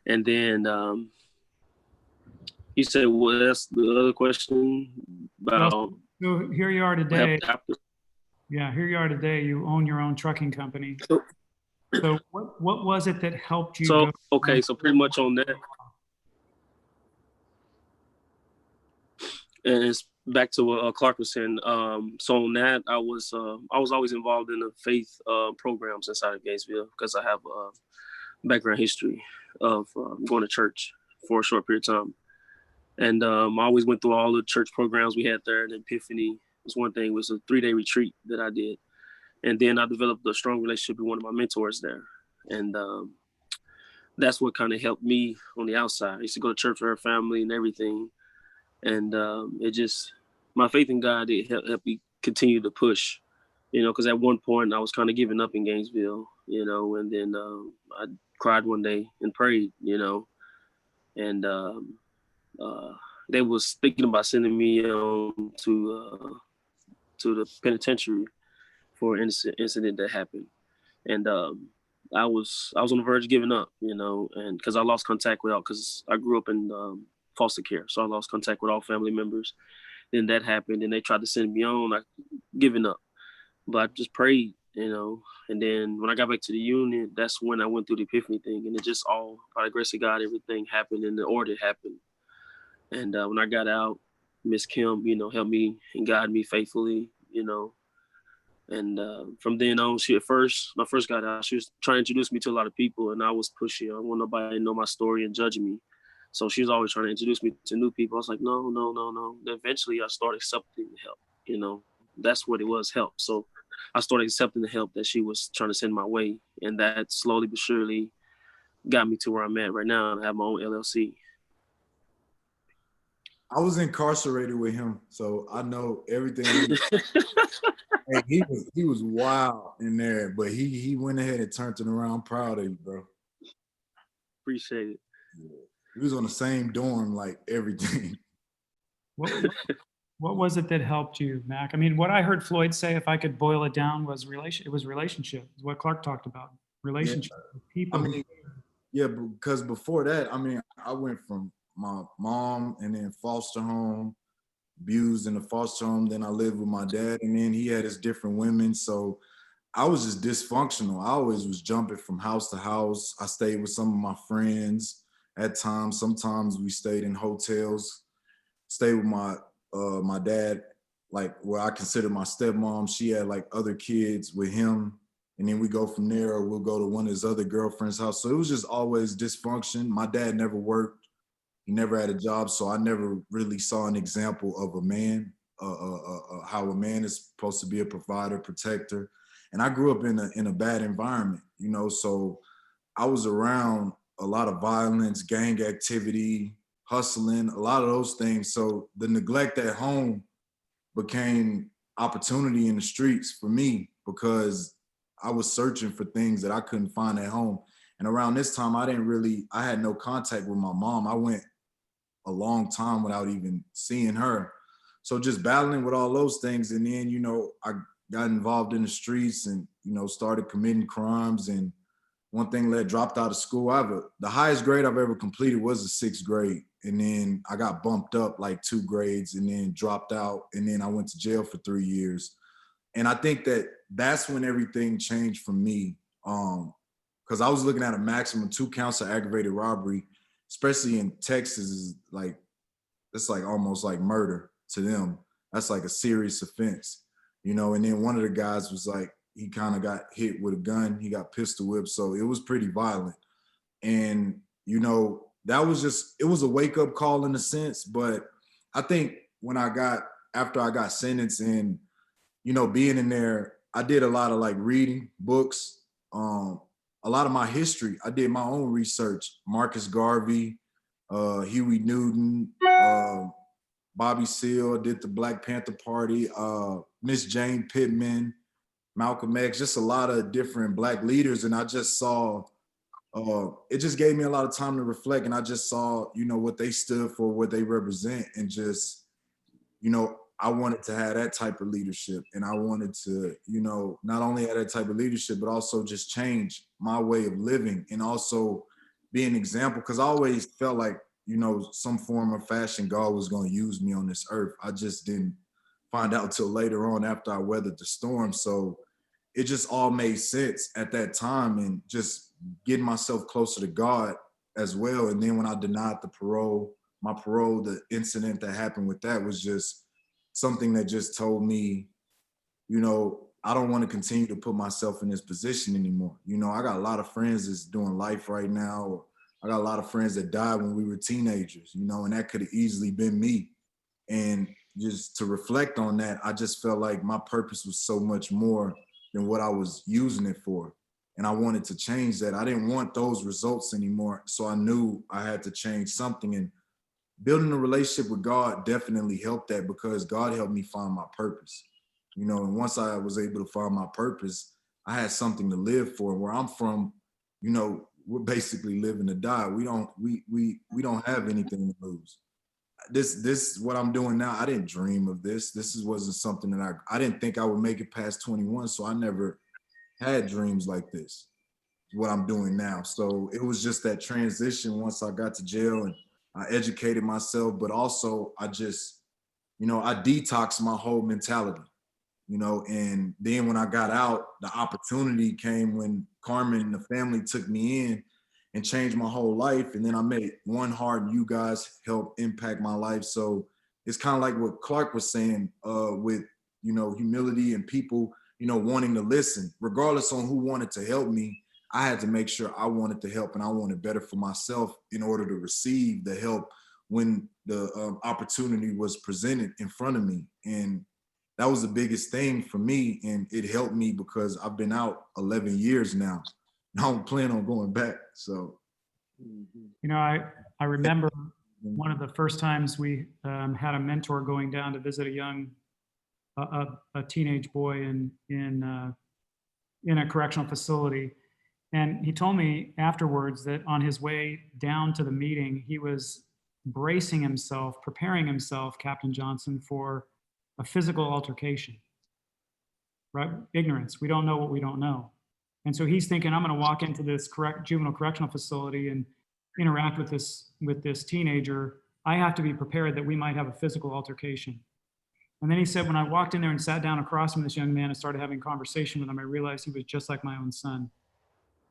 C: And then you said, well, that's the other question about.
A: So here you are today. Yeah, here you are today. You own your own trucking company. So what was it that helped you?
C: So pretty much on that. And it's back to what Clark was saying. So on that, I was always involved in the faith programs inside of Gainesville because I have a background history of going to church for a short period of time. And I always went through all the church programs we had there. And Epiphany was one thing. It was a 3-day retreat that I did. And then I developed a strong relationship with one of my mentors there. And that's what kind of helped me on the outside. I used to go to church with her family and everything. And my faith in God, it helped me continue to push, because at one point I was kind of giving up in Gainesville, and then I cried one day and prayed, and they was thinking about sending me to the penitentiary for an incident that happened. And I was on the verge of giving up, and because I lost contact because I grew up in foster care. So I lost contact with all family members. Then that happened and they tried to send me on, I giving up. But I just prayed, and then when I got back to the unit, that's when I went through the Epiphany thing. And it just all, by the grace of God, everything happened in the order it happened. And when I got out, Miss Kim, helped me and guided me faithfully, And from then on, when I first got out, she was trying to introduce me to a lot of people, and I was pushy. I don't want nobody to know my story and judging me. So she was always trying to introduce me to new people. I was like, no. Then eventually I started accepting the help, That's what it was, help. So I started accepting the help that she was trying to send my way. And that slowly but surely got me to where I'm at right now. I have my own LLC.
E: I was incarcerated with him, so I know everything. And he was wild in there, but he went ahead and turned it around. I'm proud of you, bro.
C: Appreciate it.
E: Yeah. We was on the same dorm, like everything.
A: What was it that helped you, Mack? I mean, what I heard Floyd say, if I could boil it down, was relationship. Is what Clark talked about. Relationship with people.
E: I mean, yeah, because before that, I went from my mom and then foster home, abused in the foster home. Then I lived with my dad, and then he had his different women. So I was just dysfunctional. I always was jumping from house to house. I stayed with some of my friends at times. Sometimes we stayed in hotels. Stayed with my dad, like where I consider my stepmom. She had like other kids with him. And then we go from there, or we'll go to one of his other girlfriend's house. So it was just always dysfunction. My dad never worked. He never had a job. So I never really saw an example of a man, how a man is supposed to be a provider, protector. And I grew up in a bad environment, you know, so I was around a lot of violence, gang activity, hustling, a lot of those things. So the neglect at home became opportunity in the streets for me, because I was searching for things that I couldn't find at home. And around this time, I had no contact with my mom. I went a long time without even seeing her. So just battling with all those things. And then, you know, I got involved in the streets and, you know, started committing crimes. And one thing led, dropped out of school. The highest grade I've ever completed was the 6th grade. And then I got bumped up like 2 grades and then dropped out. And then I went to jail for 3 years. And I think that's when everything changed for me. Because I was looking at a maximum 2 counts of aggravated robbery, especially in Texas, is like, it's like almost like murder to them. That's like a serious offense, you know? And then one of the guys was like, he kind of got hit with a gun. He got pistol whipped. So it was pretty violent. And, you know, it was a wake up call in a sense. But I think after I got sentenced and, you know, being in there, I did a lot of like reading books, a lot of my history. I did my own research. Marcus Garvey, Huey Newton, Bobby Seale, did the Black Panther Party, Miss Jane Pittman, Malcolm X, just a lot of different Black leaders. And I just saw, it just gave me a lot of time to reflect. And I just saw, you know, what they stood for, what they represent, and just, you know, I wanted to have that type of leadership. And I wanted to, you know, not only have that type of leadership, but also just change my way of living and also be an example. Because I always felt like, you know, some form of fashion, God was going to use me on this earth. I just didn't find out till later on after I weathered the storm. So it just all made sense at that time, and just getting myself closer to God as well. And then when I denied my parole, the incident that happened with that was just something that just told me, you know, I don't want to continue to put myself in this position anymore. You know, I got a lot of friends that's doing life right now. I got a lot of friends that died when we were teenagers, you know, and that could have easily been me. And just to reflect on that, I just felt like my purpose was so much more than what I was using it for. And I wanted to change that. I didn't want those results anymore. So I knew I had to change something. And building a relationship with God definitely helped that, because God helped me find my purpose. You know, and once I was able to find my purpose, I had something to live for. Where I'm from, you know, we're basically living to die. We don't have anything to lose. This what I'm doing now. I didn't dream of this. This wasn't something that I didn't think I would make it past 21. So I never had dreams like this, what I'm doing now. So it was just that transition once I got to jail, and I educated myself, but also I just, you know, I detoxed my whole mentality, you know, and then when I got out, the opportunity came when Carmen and the family took me in and changed my whole life. And then I met One Heart, and you guys helped impact my life. So it's kind of like what Clark was saying, with, you know, humility and people, you know, wanting to listen, regardless on who wanted to help me. I had to make sure I wanted to help, and I wanted better for myself in order to receive the help when the opportunity was presented in front of me. And that was the biggest thing for me. And it helped me because I've been out 11 years now. I don't plan on going back. So,
A: You know, I remember one of the first times we had a mentor going down to visit a teenage boy in a correctional facility. And he told me afterwards that on his way down to the meeting, he was bracing himself, preparing himself, Captain Johnson, for a physical altercation, right? Ignorance. We don't know what we don't know. And so he's thinking, I'm going to walk into this juvenile correctional facility and interact with this teenager. I have to be prepared that we might have a physical altercation. And then he said, when I walked in there and sat down across from this young man and started having conversation with him, I realized he was just like my own son.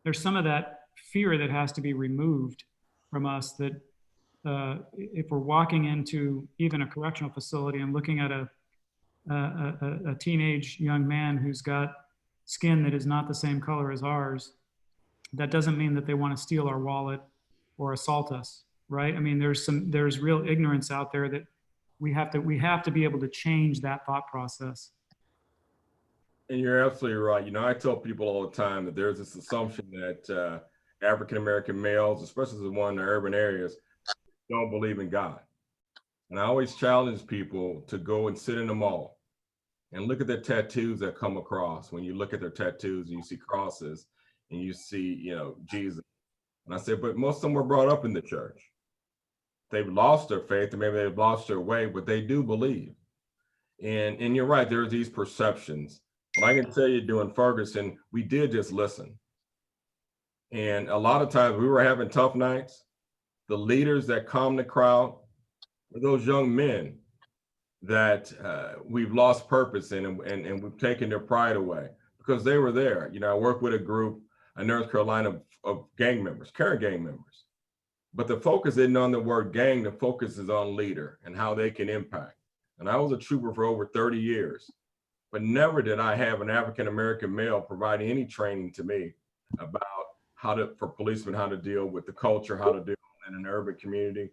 A: There's some of that fear that has to be removed from us, that if we're walking into even a correctional facility and looking at a teenage young man who's got skin that is not the same color as ours, that doesn't mean that they want to steal our wallet or assault us, right? I mean, there's real ignorance out there that we have to be able to change that thought process.
G: And you're absolutely right. You know, I tell people all the time that there's this assumption that African-American males, especially the one in the urban areas, don't believe in God. And I always challenge people to go and sit in the mall and look at the tattoos that come across. When you look at their tattoos and you see crosses and you see, you know, Jesus. And I said, but most of them were brought up in the church. They've lost their faith and maybe they've lost their way, but they do believe. And you're right, there's these perceptions. But I can tell you, during Ferguson, we did just listen. And a lot of times we were having tough nights. The leaders that calmed the crowd were those young men that we've lost purpose in, and we've taken their pride away because they were there. You know, I work with a group in North Carolina of gang members, current gang members. But the focus isn't on the word gang, the focus is on leader and how they can impact. And I was a trooper for over 30 years, but never did I have an African-American male providing any training to me about for policemen, how to deal with the culture, how to deal in an urban community.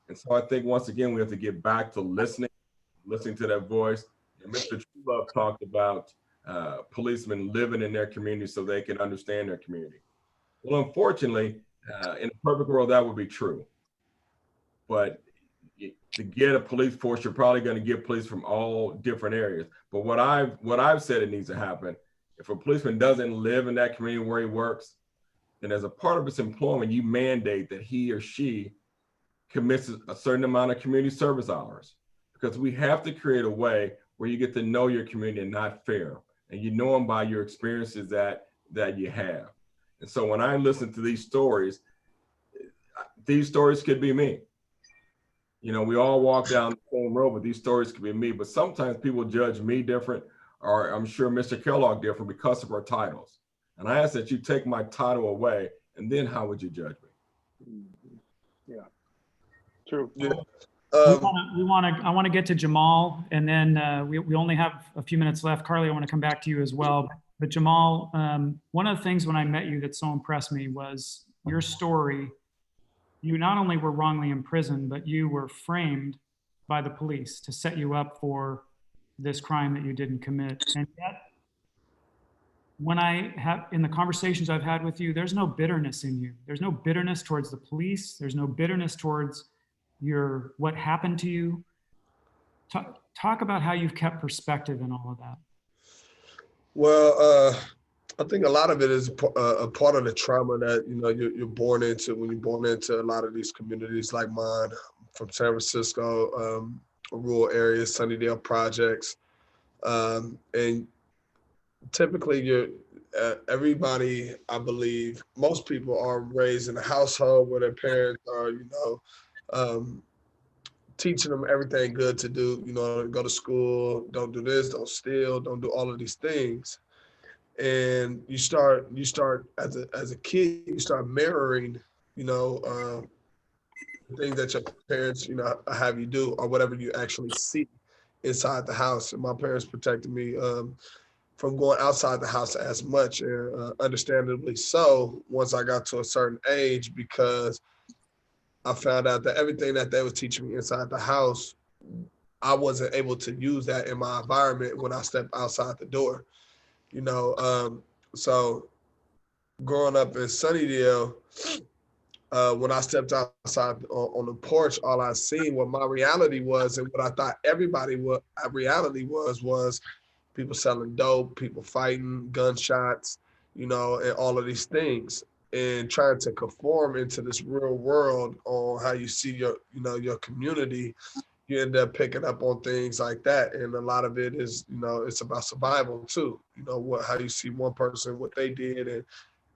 G: And so I think once again, we have to get back to listening to that voice. And Mr. Trulove talked about policemen living in their community so they can understand their community. Well, unfortunately, in a perfect world, that would be true. But to get a police force, you're probably going to get police from all different areas. But what I've said it needs to happen, if a policeman doesn't live in that community where he works, then as a part of his employment, you mandate that he or she commits a certain amount of community service hours, because we have to create a way where you get to know your community and not fear, and you know them by your experiences that you have. And so when I listen to these stories could be me. You know, we all walk down the same road, but these stories could be me. But sometimes people judge me different, or I'm sure Mr. Kellogg different because of our titles. And I ask that you take my title away, and then how would you judge me?
D: Yeah, true.
F: Yeah.
A: I want to get to Jamal, and then we only have a few minutes left. Carly, I want to come back to you as well. But Jamal, one of the things when I met you that so impressed me was your story. You not only were wrongly imprisoned, but you were framed by the police to set you up for this crime that you didn't commit. And yet, when in the conversations I've had with you, there's no bitterness in you. There's no bitterness towards the police. There's no bitterness towards what happened to you. Talk about how you've kept perspective in all of that.
F: Well, I think a lot of it is a part of the trauma that, you know, you're born into when you're born into a lot of these communities like mine, from San Francisco, rural areas, Sunnydale projects. And typically everybody, I believe, most people are raised in a household where their parents are, you know, teaching them everything good to do, you know, go to school, don't do this, don't steal, don't do all of these things. And you start as a kid, you start mirroring, you know, things that your parents, you know, have you do, or whatever you actually see inside the house. And my parents protected me from going outside the house as much, and understandably so, once I got to a certain age, because I found out that everything that they were teaching me inside the house, I wasn't able to use that in my environment when I stepped outside the door. You know, so growing up in Sunnydale, when I stepped outside on the porch, all I seen, what my reality was, and what I thought reality was people selling dope, people fighting, gunshots, you know, and all of these things, and trying to conform into this real world on how you see your community. You end up picking up on things like that. And a lot of it is, you know, it's about survival too. You know, how you see one person, what they did,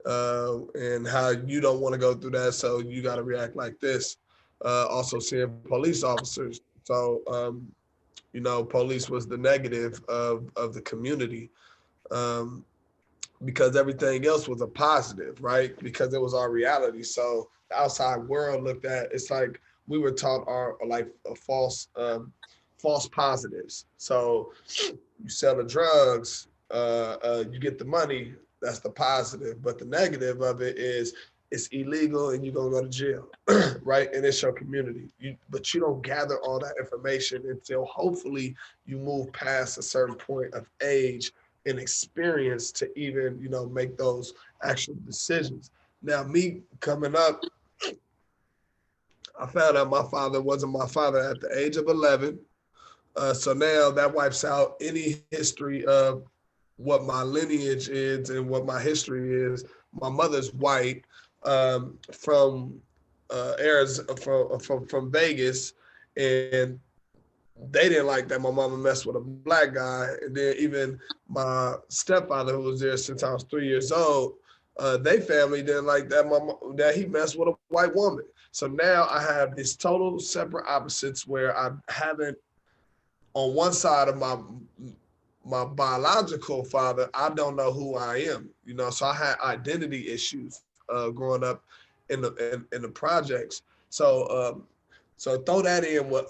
F: and how you don't want to go through that. So you got to react like this. Also seeing police officers. So, You know, police was the negative of the community, because everything else was a positive, right? Because it was our reality. So the outside world looked at, it's like we were taught our like false positives. So you sell the drugs, you get the money, that's the positive. But the negative of it is it's illegal and you're gonna go to jail, right? And it's your community. But you don't gather all that information until hopefully you move past a certain point of age and experience to even, you know, make those actual decisions. Now, me coming up, I found out my father wasn't my father at the age of 11. So now that wipes out any history of what my lineage is and what my history is. My mother's white, from Arizona, from Vegas, and they didn't like that my mama messed with a black guy. And then even my stepfather, who was there since I was 3 years old, they family didn't like that he messed with a white woman. So now I have these total separate opposites where I haven't, on one side of my biological father, I don't know who I am, you know. So I had identity issues growing up in the projects. So throw that in with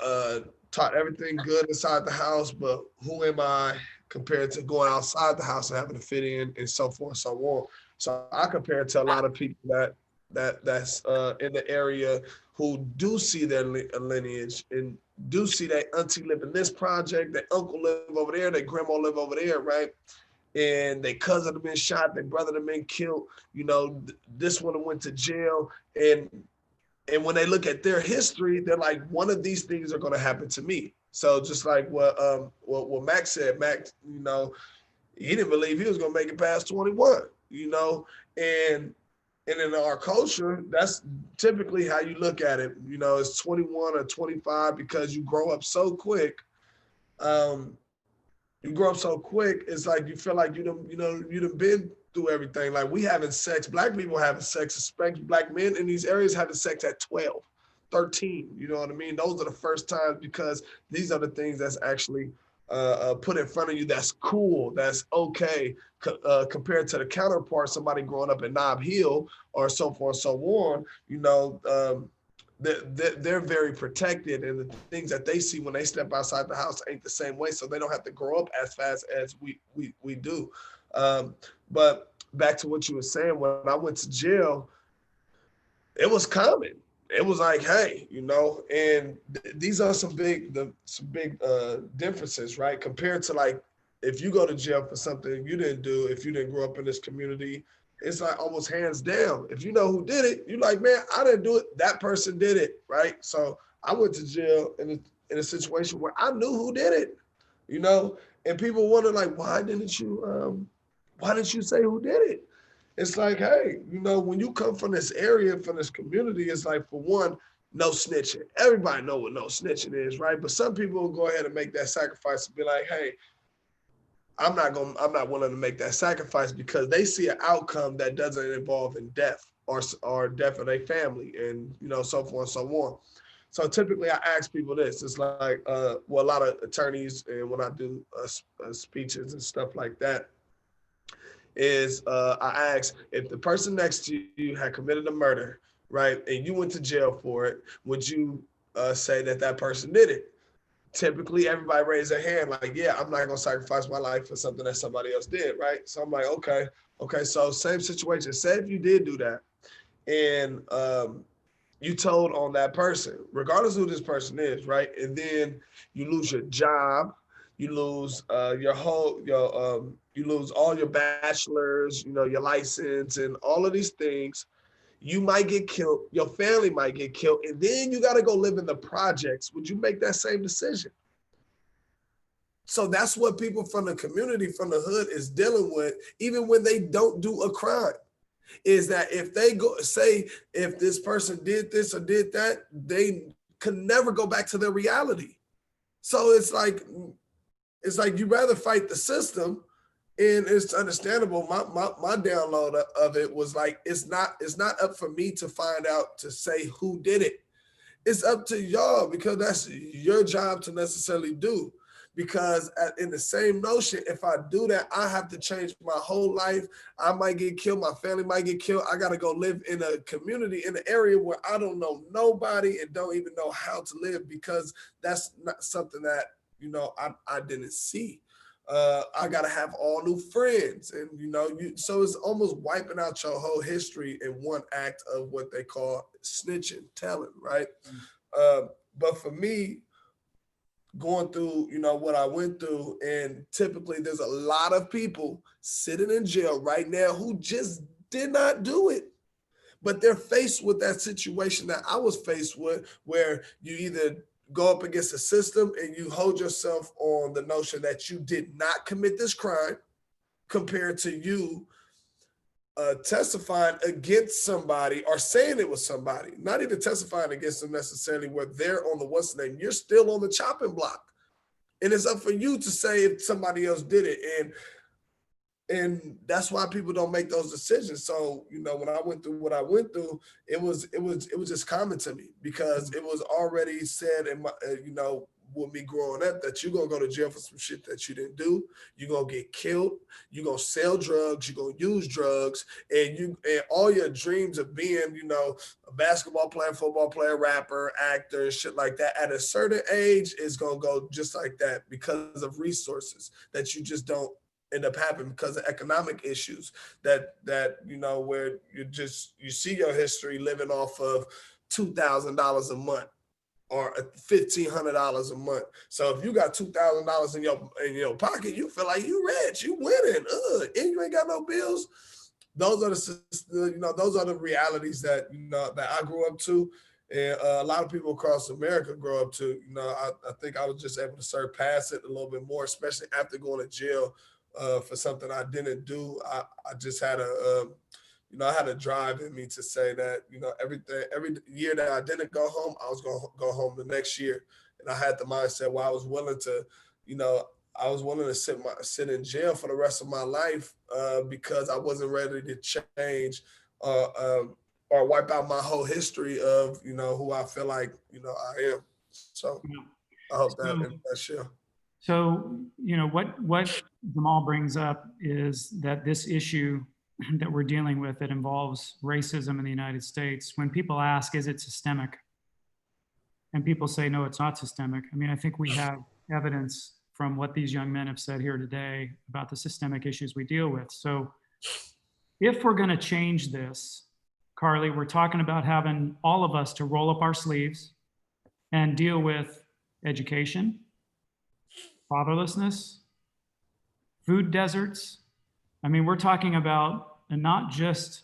F: taught everything good inside the house, but who am I compared to going outside the house and having to fit in, and so forth and so on. So I compare it to a lot of people that's in the area who do see their lineage and do see that auntie live in this project, that uncle live over there, that grandma live over there, right? And their cousin have been shot, their brother have been killed, you know, this one went to jail. And when they look at their history, they're like, one of these things are gonna happen to me. So just like what Mack said, Mack, you know, he didn't believe he was gonna make it past 21, you know, and in our culture, that's typically how you look at it. You know, it's 21 or 25 because you grow up so quick. It's like you feel like you done been through everything. Like we having sex, black people having sex, especially black men in these areas having sex at 12, 13. You know what I mean? Those are the first times, because these are the things that's actually put in front of you that's cool, that's okay, compared to the counterpart, somebody growing up in Nob Hill or so forth and so on. You know, they're very protected, and the things that they see when they step outside the house ain't the same way, so they don't have to grow up as fast as we do. But back to what you were saying, when I went to jail, it was common. It was like, hey, you know, and these are some big differences, right? Compared to like, if you go to jail for something you didn't do, if you didn't grow up in this community, it's like almost hands down. If you know who did it, you're like, man, I didn't do it. That person did it, right? So I went to jail in a situation where I knew who did it, you know, and people wonder like, why didn't you say who did it? It's like, hey, you know, when you come from this area, from this community, it's like, for one, no snitching. Everybody know what no snitching is, right? But some people will go ahead and make that sacrifice and be like, hey, I'm not willing to make that sacrifice, because they see an outcome that doesn't involve in death or death of their family, and, you know, so forth and so on. So typically I ask people this. It's like, a lot of attorneys, and when I do speeches and stuff like that, is I ask, if the person next to you had committed a murder, right, and you went to jail for it, would you say that person did it? Typically, everybody raise their hand like, yeah, I'm not gonna sacrifice my life for something that somebody else did, right? So I'm like, okay, so same situation. Say if you did do that, and you told on that person, regardless of who this person is, right? And then you lose your job, you lose you lose all your bachelors, you know, your license and all of these things. You might get killed, your family might get killed, and then you got to go live in the projects. Would you make that same decision? So that's what people from the community, from the hood, is dealing with, even when they don't do a crime, is that if they go, say, if this person did this or did that, they could never go back to their reality. So it's like you rather fight the system. And it's understandable. My download of it was like, it's not up for me to find out, to say who did it. It's up to y'all, because that's your job to necessarily do. because in the same notion, if I do that, I have to change my whole life. I might get killed. My family might get killed. I got to go live in a community, in an area where I don't know nobody and don't even know how to live, because that's not something that, you know, I didn't see. I got to have all new friends, and, you know, so it's almost wiping out your whole history in one act of what they call snitching, telling, right? But for me, going through, you know, what I went through, and typically there's a lot of people sitting in jail right now who just did not do it, but they're faced with that situation that I was faced with, where you either go up against the system and you hold yourself on the notion that you did not commit this crime, compared to you testifying against somebody or saying it was somebody, not even testifying against them necessarily, where they're on the what's the name, you're still on the chopping block. And it's up for you to say if somebody else did it. And that's why people don't make those decisions. So, you know, when I went through what I went through, it was just common to me, because it was already said in my, you know, with me growing up, that you're going to go to jail for some shit that you didn't do. You're going to get killed. You're going to sell drugs. You're going to use drugs. And all your dreams of being, you know, a basketball player, football player, rapper, actor, shit like that, at a certain age is going to go just like that, because of resources that you just don't end up happening, because of economic issues that you know, where you see your history living off of $2,000 a month or $1,500 a month. So if you got $2,000 in your pocket, you feel like you rich, you winning, and you ain't got no bills. Those are those are the realities that, you know, that I grew up to, and a lot of people across America grow up to. You know, I think I was just able to surpass it a little bit more, especially after going to jail for something I didn't do. I just had I had a drive in me to say that, you know, every year that I didn't go home, I was going to go home the next year. And I had the mindset where I was willing to, you know, sit in jail for the rest of my life because I wasn't ready to change or wipe out my whole history of, you know, who I feel like, you know, I am. So I hope that's sure.
A: So, you know, what Jamal brings up is that this issue that we're dealing with that involves racism in the United States, when people ask, is it systemic? And people say, no, it's not systemic. I mean, I think we have evidence from what these young men have said here today about the systemic issues we deal with. So if we're going to change this, Carly, we're talking about having all of us to roll up our sleeves and deal with education, fatherlessness, food deserts. I mean, we're talking about, and not just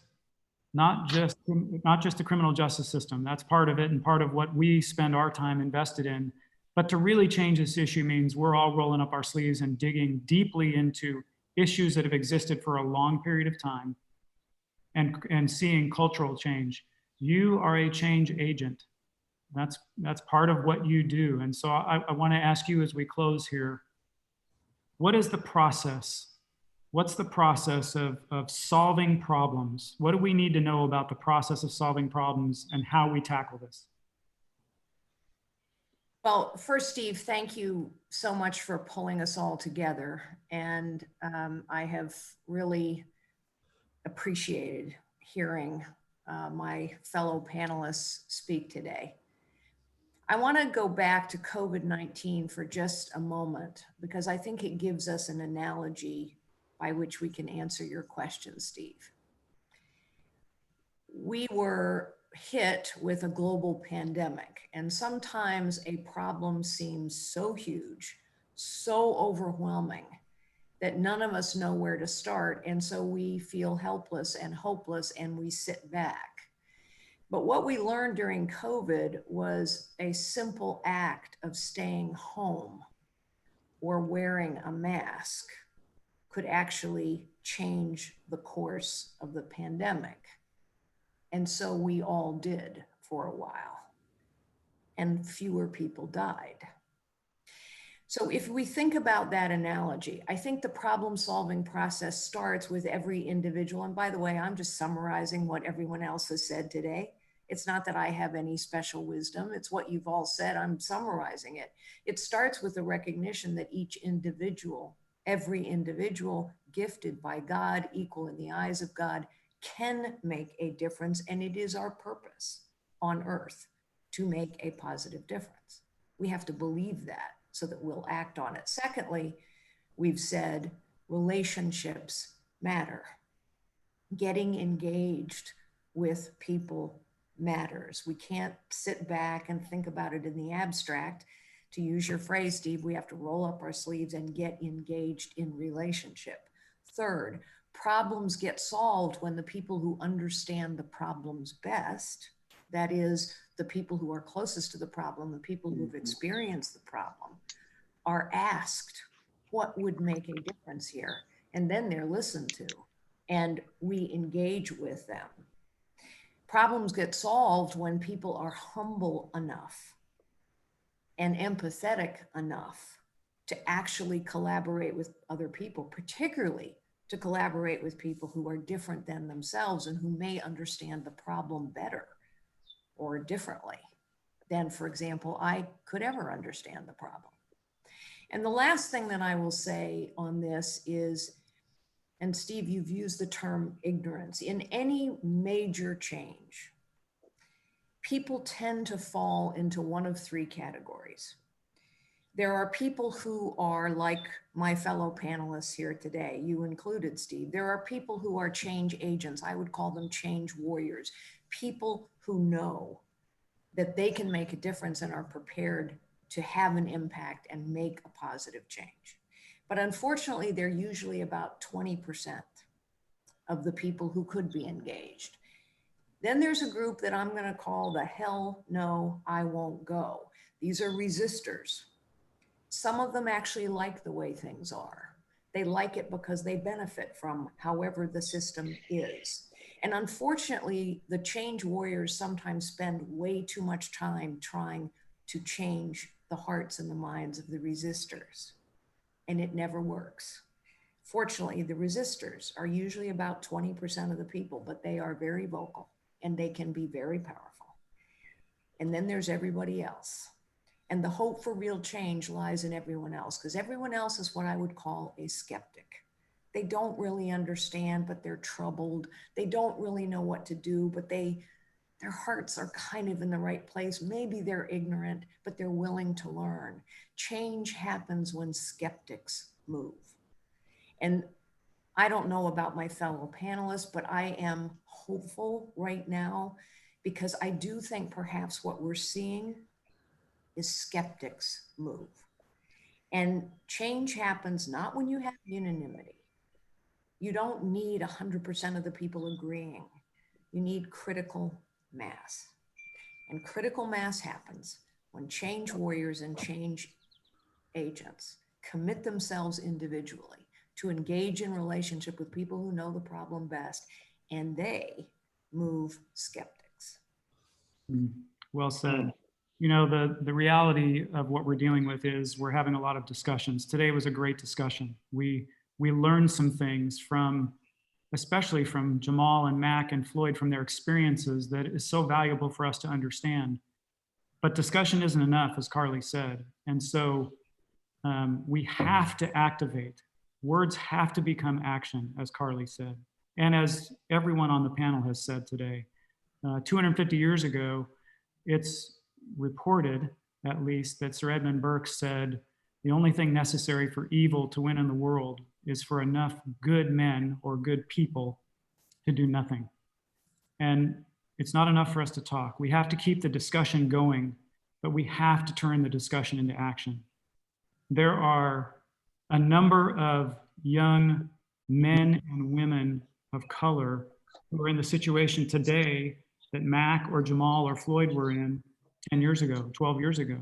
A: the criminal justice system. That's part of it and part of what we spend our time invested in. But to really change this issue means we're all rolling up our sleeves and digging deeply into issues that have existed for a long period of time and seeing cultural change. You are a change agent. That's part of what you do. And so I want to ask you as we close here, what is the process? What's the process of solving problems? What do we need to know about the process of solving problems and how we tackle this?
B: Well, first, Steve, thank you so much for pulling us all together. And I have really appreciated hearing my fellow panelists speak today. I want to go back to COVID-19 for just a moment, because I think it gives us an analogy by which we can answer your question, Steve. We were hit with a global pandemic, and sometimes a problem seems so huge, so overwhelming, that none of us know where to start. And so we feel helpless and hopeless and we sit back. But what we learned during COVID was a simple act of staying home or wearing a mask could actually change the course of the pandemic. And so we all did for a while, and fewer people died. So if we think about that analogy, I think the problem-solving process starts with every individual. And by the way, I'm just summarizing what everyone else has said today. It's not that I have any special wisdom. It's what you've all said. I'm summarizing it. It starts with the recognition that each individual, every individual gifted by God, equal in the eyes of God, can make a difference. And it is our purpose on earth to make a positive difference. We have to believe that so that we'll act on it. Secondly, we've said relationships matter. Getting engaged with people matters. We can't sit back and think about it in the abstract. To use your phrase, Steve, we have to roll up our sleeves and get engaged in relationship. Third, problems get solved when the people who understand the problems best, that is, the people who are closest to the problem, the people who've experienced the problem, are asked what would make a difference here. And then they're listened to, and we engage with them. Problems get solved when people are humble enough and empathetic enough to actually collaborate with other people, particularly to collaborate with people who are different than themselves and who may understand the problem better or differently than, for example, I could ever understand the problem. And the last thing that I will say on this is, and Steve, you've used the term ignorance. In any major change, people tend to fall into one of three categories. There are people who are like my fellow panelists here today, you included, Steve. There are people who are change agents. I would call them change warriors, people who know that they can make a difference and are prepared to have an impact and make a positive change. But unfortunately, they're usually about 20% of the people who could be engaged. Then there's a group that I'm going to call the hell no, I won't go. These are resistors. Some of them actually like the way things are. They like it because they benefit from however the system is. And unfortunately, the change warriors sometimes spend way too much time trying to change the hearts and the minds of the resistors. And it never works. Fortunately, the resistors are usually about 20% of the people, but they are very vocal and they can be very powerful. And then there's everybody else. And the hope for real change lies in everyone else, because everyone else is what I would call a skeptic. They don't really understand, but they're troubled. They don't really know what to do, but their hearts are kind of in the right place. Maybe they're ignorant, but they're willing to learn. Change happens when skeptics move. And I don't know about my fellow panelists, but I am hopeful right now because I do think perhaps what we're seeing is skeptics move. And change happens not when you have unanimity. You don't need 100% of the people agreeing. You need critical mass. And critical mass happens when change warriors and change agents commit themselves individually to engage in relationship with people who know the problem best, and they move skeptics.
A: Well said. You know, the reality of what we're dealing with is we're having a lot of discussions. Today was a great discussion. We learned some things from, especially from Jamal and Mack and Floyd, from their experiences that is so valuable for us to understand. But discussion isn't enough, as Carly said. And so we have to activate. Words have to become action, as Carly said. And as everyone on the panel has said today, 250 years ago, it's reported, at least, that Sir Edmund Burke said, the only thing necessary for evil to win in the world is for enough good men or good people to do nothing. And it's not enough for us to talk. We have to keep the discussion going, but we have to turn the discussion into action. There are a number of young men and women of color who are in the situation today that Mack or Jamal or Floyd were in 10 years ago, 12 years ago,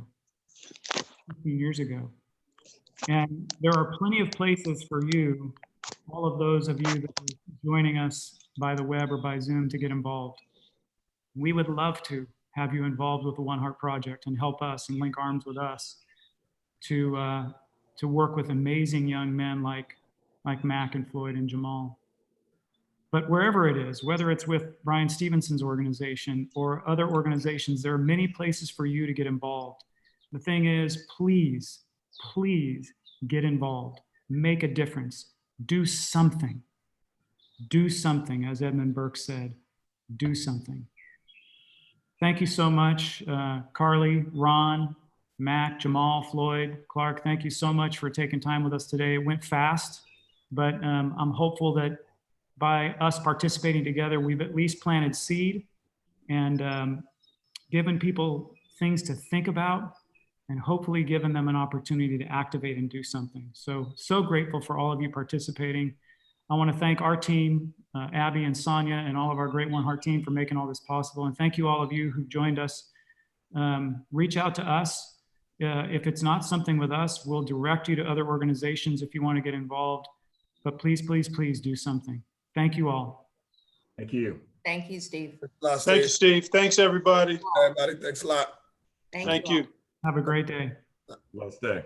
A: 15 years ago. And there are plenty of places for you, all of those of you that are joining us by the web or by Zoom, to get involved. We would love to have you involved with the One Heart Project and help us and link arms with us to work with amazing young men like Mack and Floyd and Jamal. But wherever it is, whether it's with Brian Stevenson's organization or other organizations, there are many places for you to get involved. The thing is, please, please get involved. Make a difference. Do something. Do something, as Edmund Burke said. Do something. Thank you so much, Carly, Ron, Matt, Jamal, Floyd, Clark. Thank you so much for taking time with us today. It went fast, but I'm hopeful that by us participating together, we've at least planted seed and given people things to think about and hopefully given them an opportunity to activate and do something. So grateful for all of you participating. I want to thank our team, Abby and Sonia, and all of our great One Heart team for making all this possible. And thank you all of you who joined us. Reach out to us. If it's not something with us, we'll direct you to other organizations if you want to get involved. But please, please, please do something. Thank you all.
G: Thank you.
B: Thank you, Steve.
D: Thanks, Steve. Thanks, everybody.
F: Everybody, thanks a lot.
B: Thank
D: Thank
B: all.
D: you.
A: Have a great day.
G: Well, stay.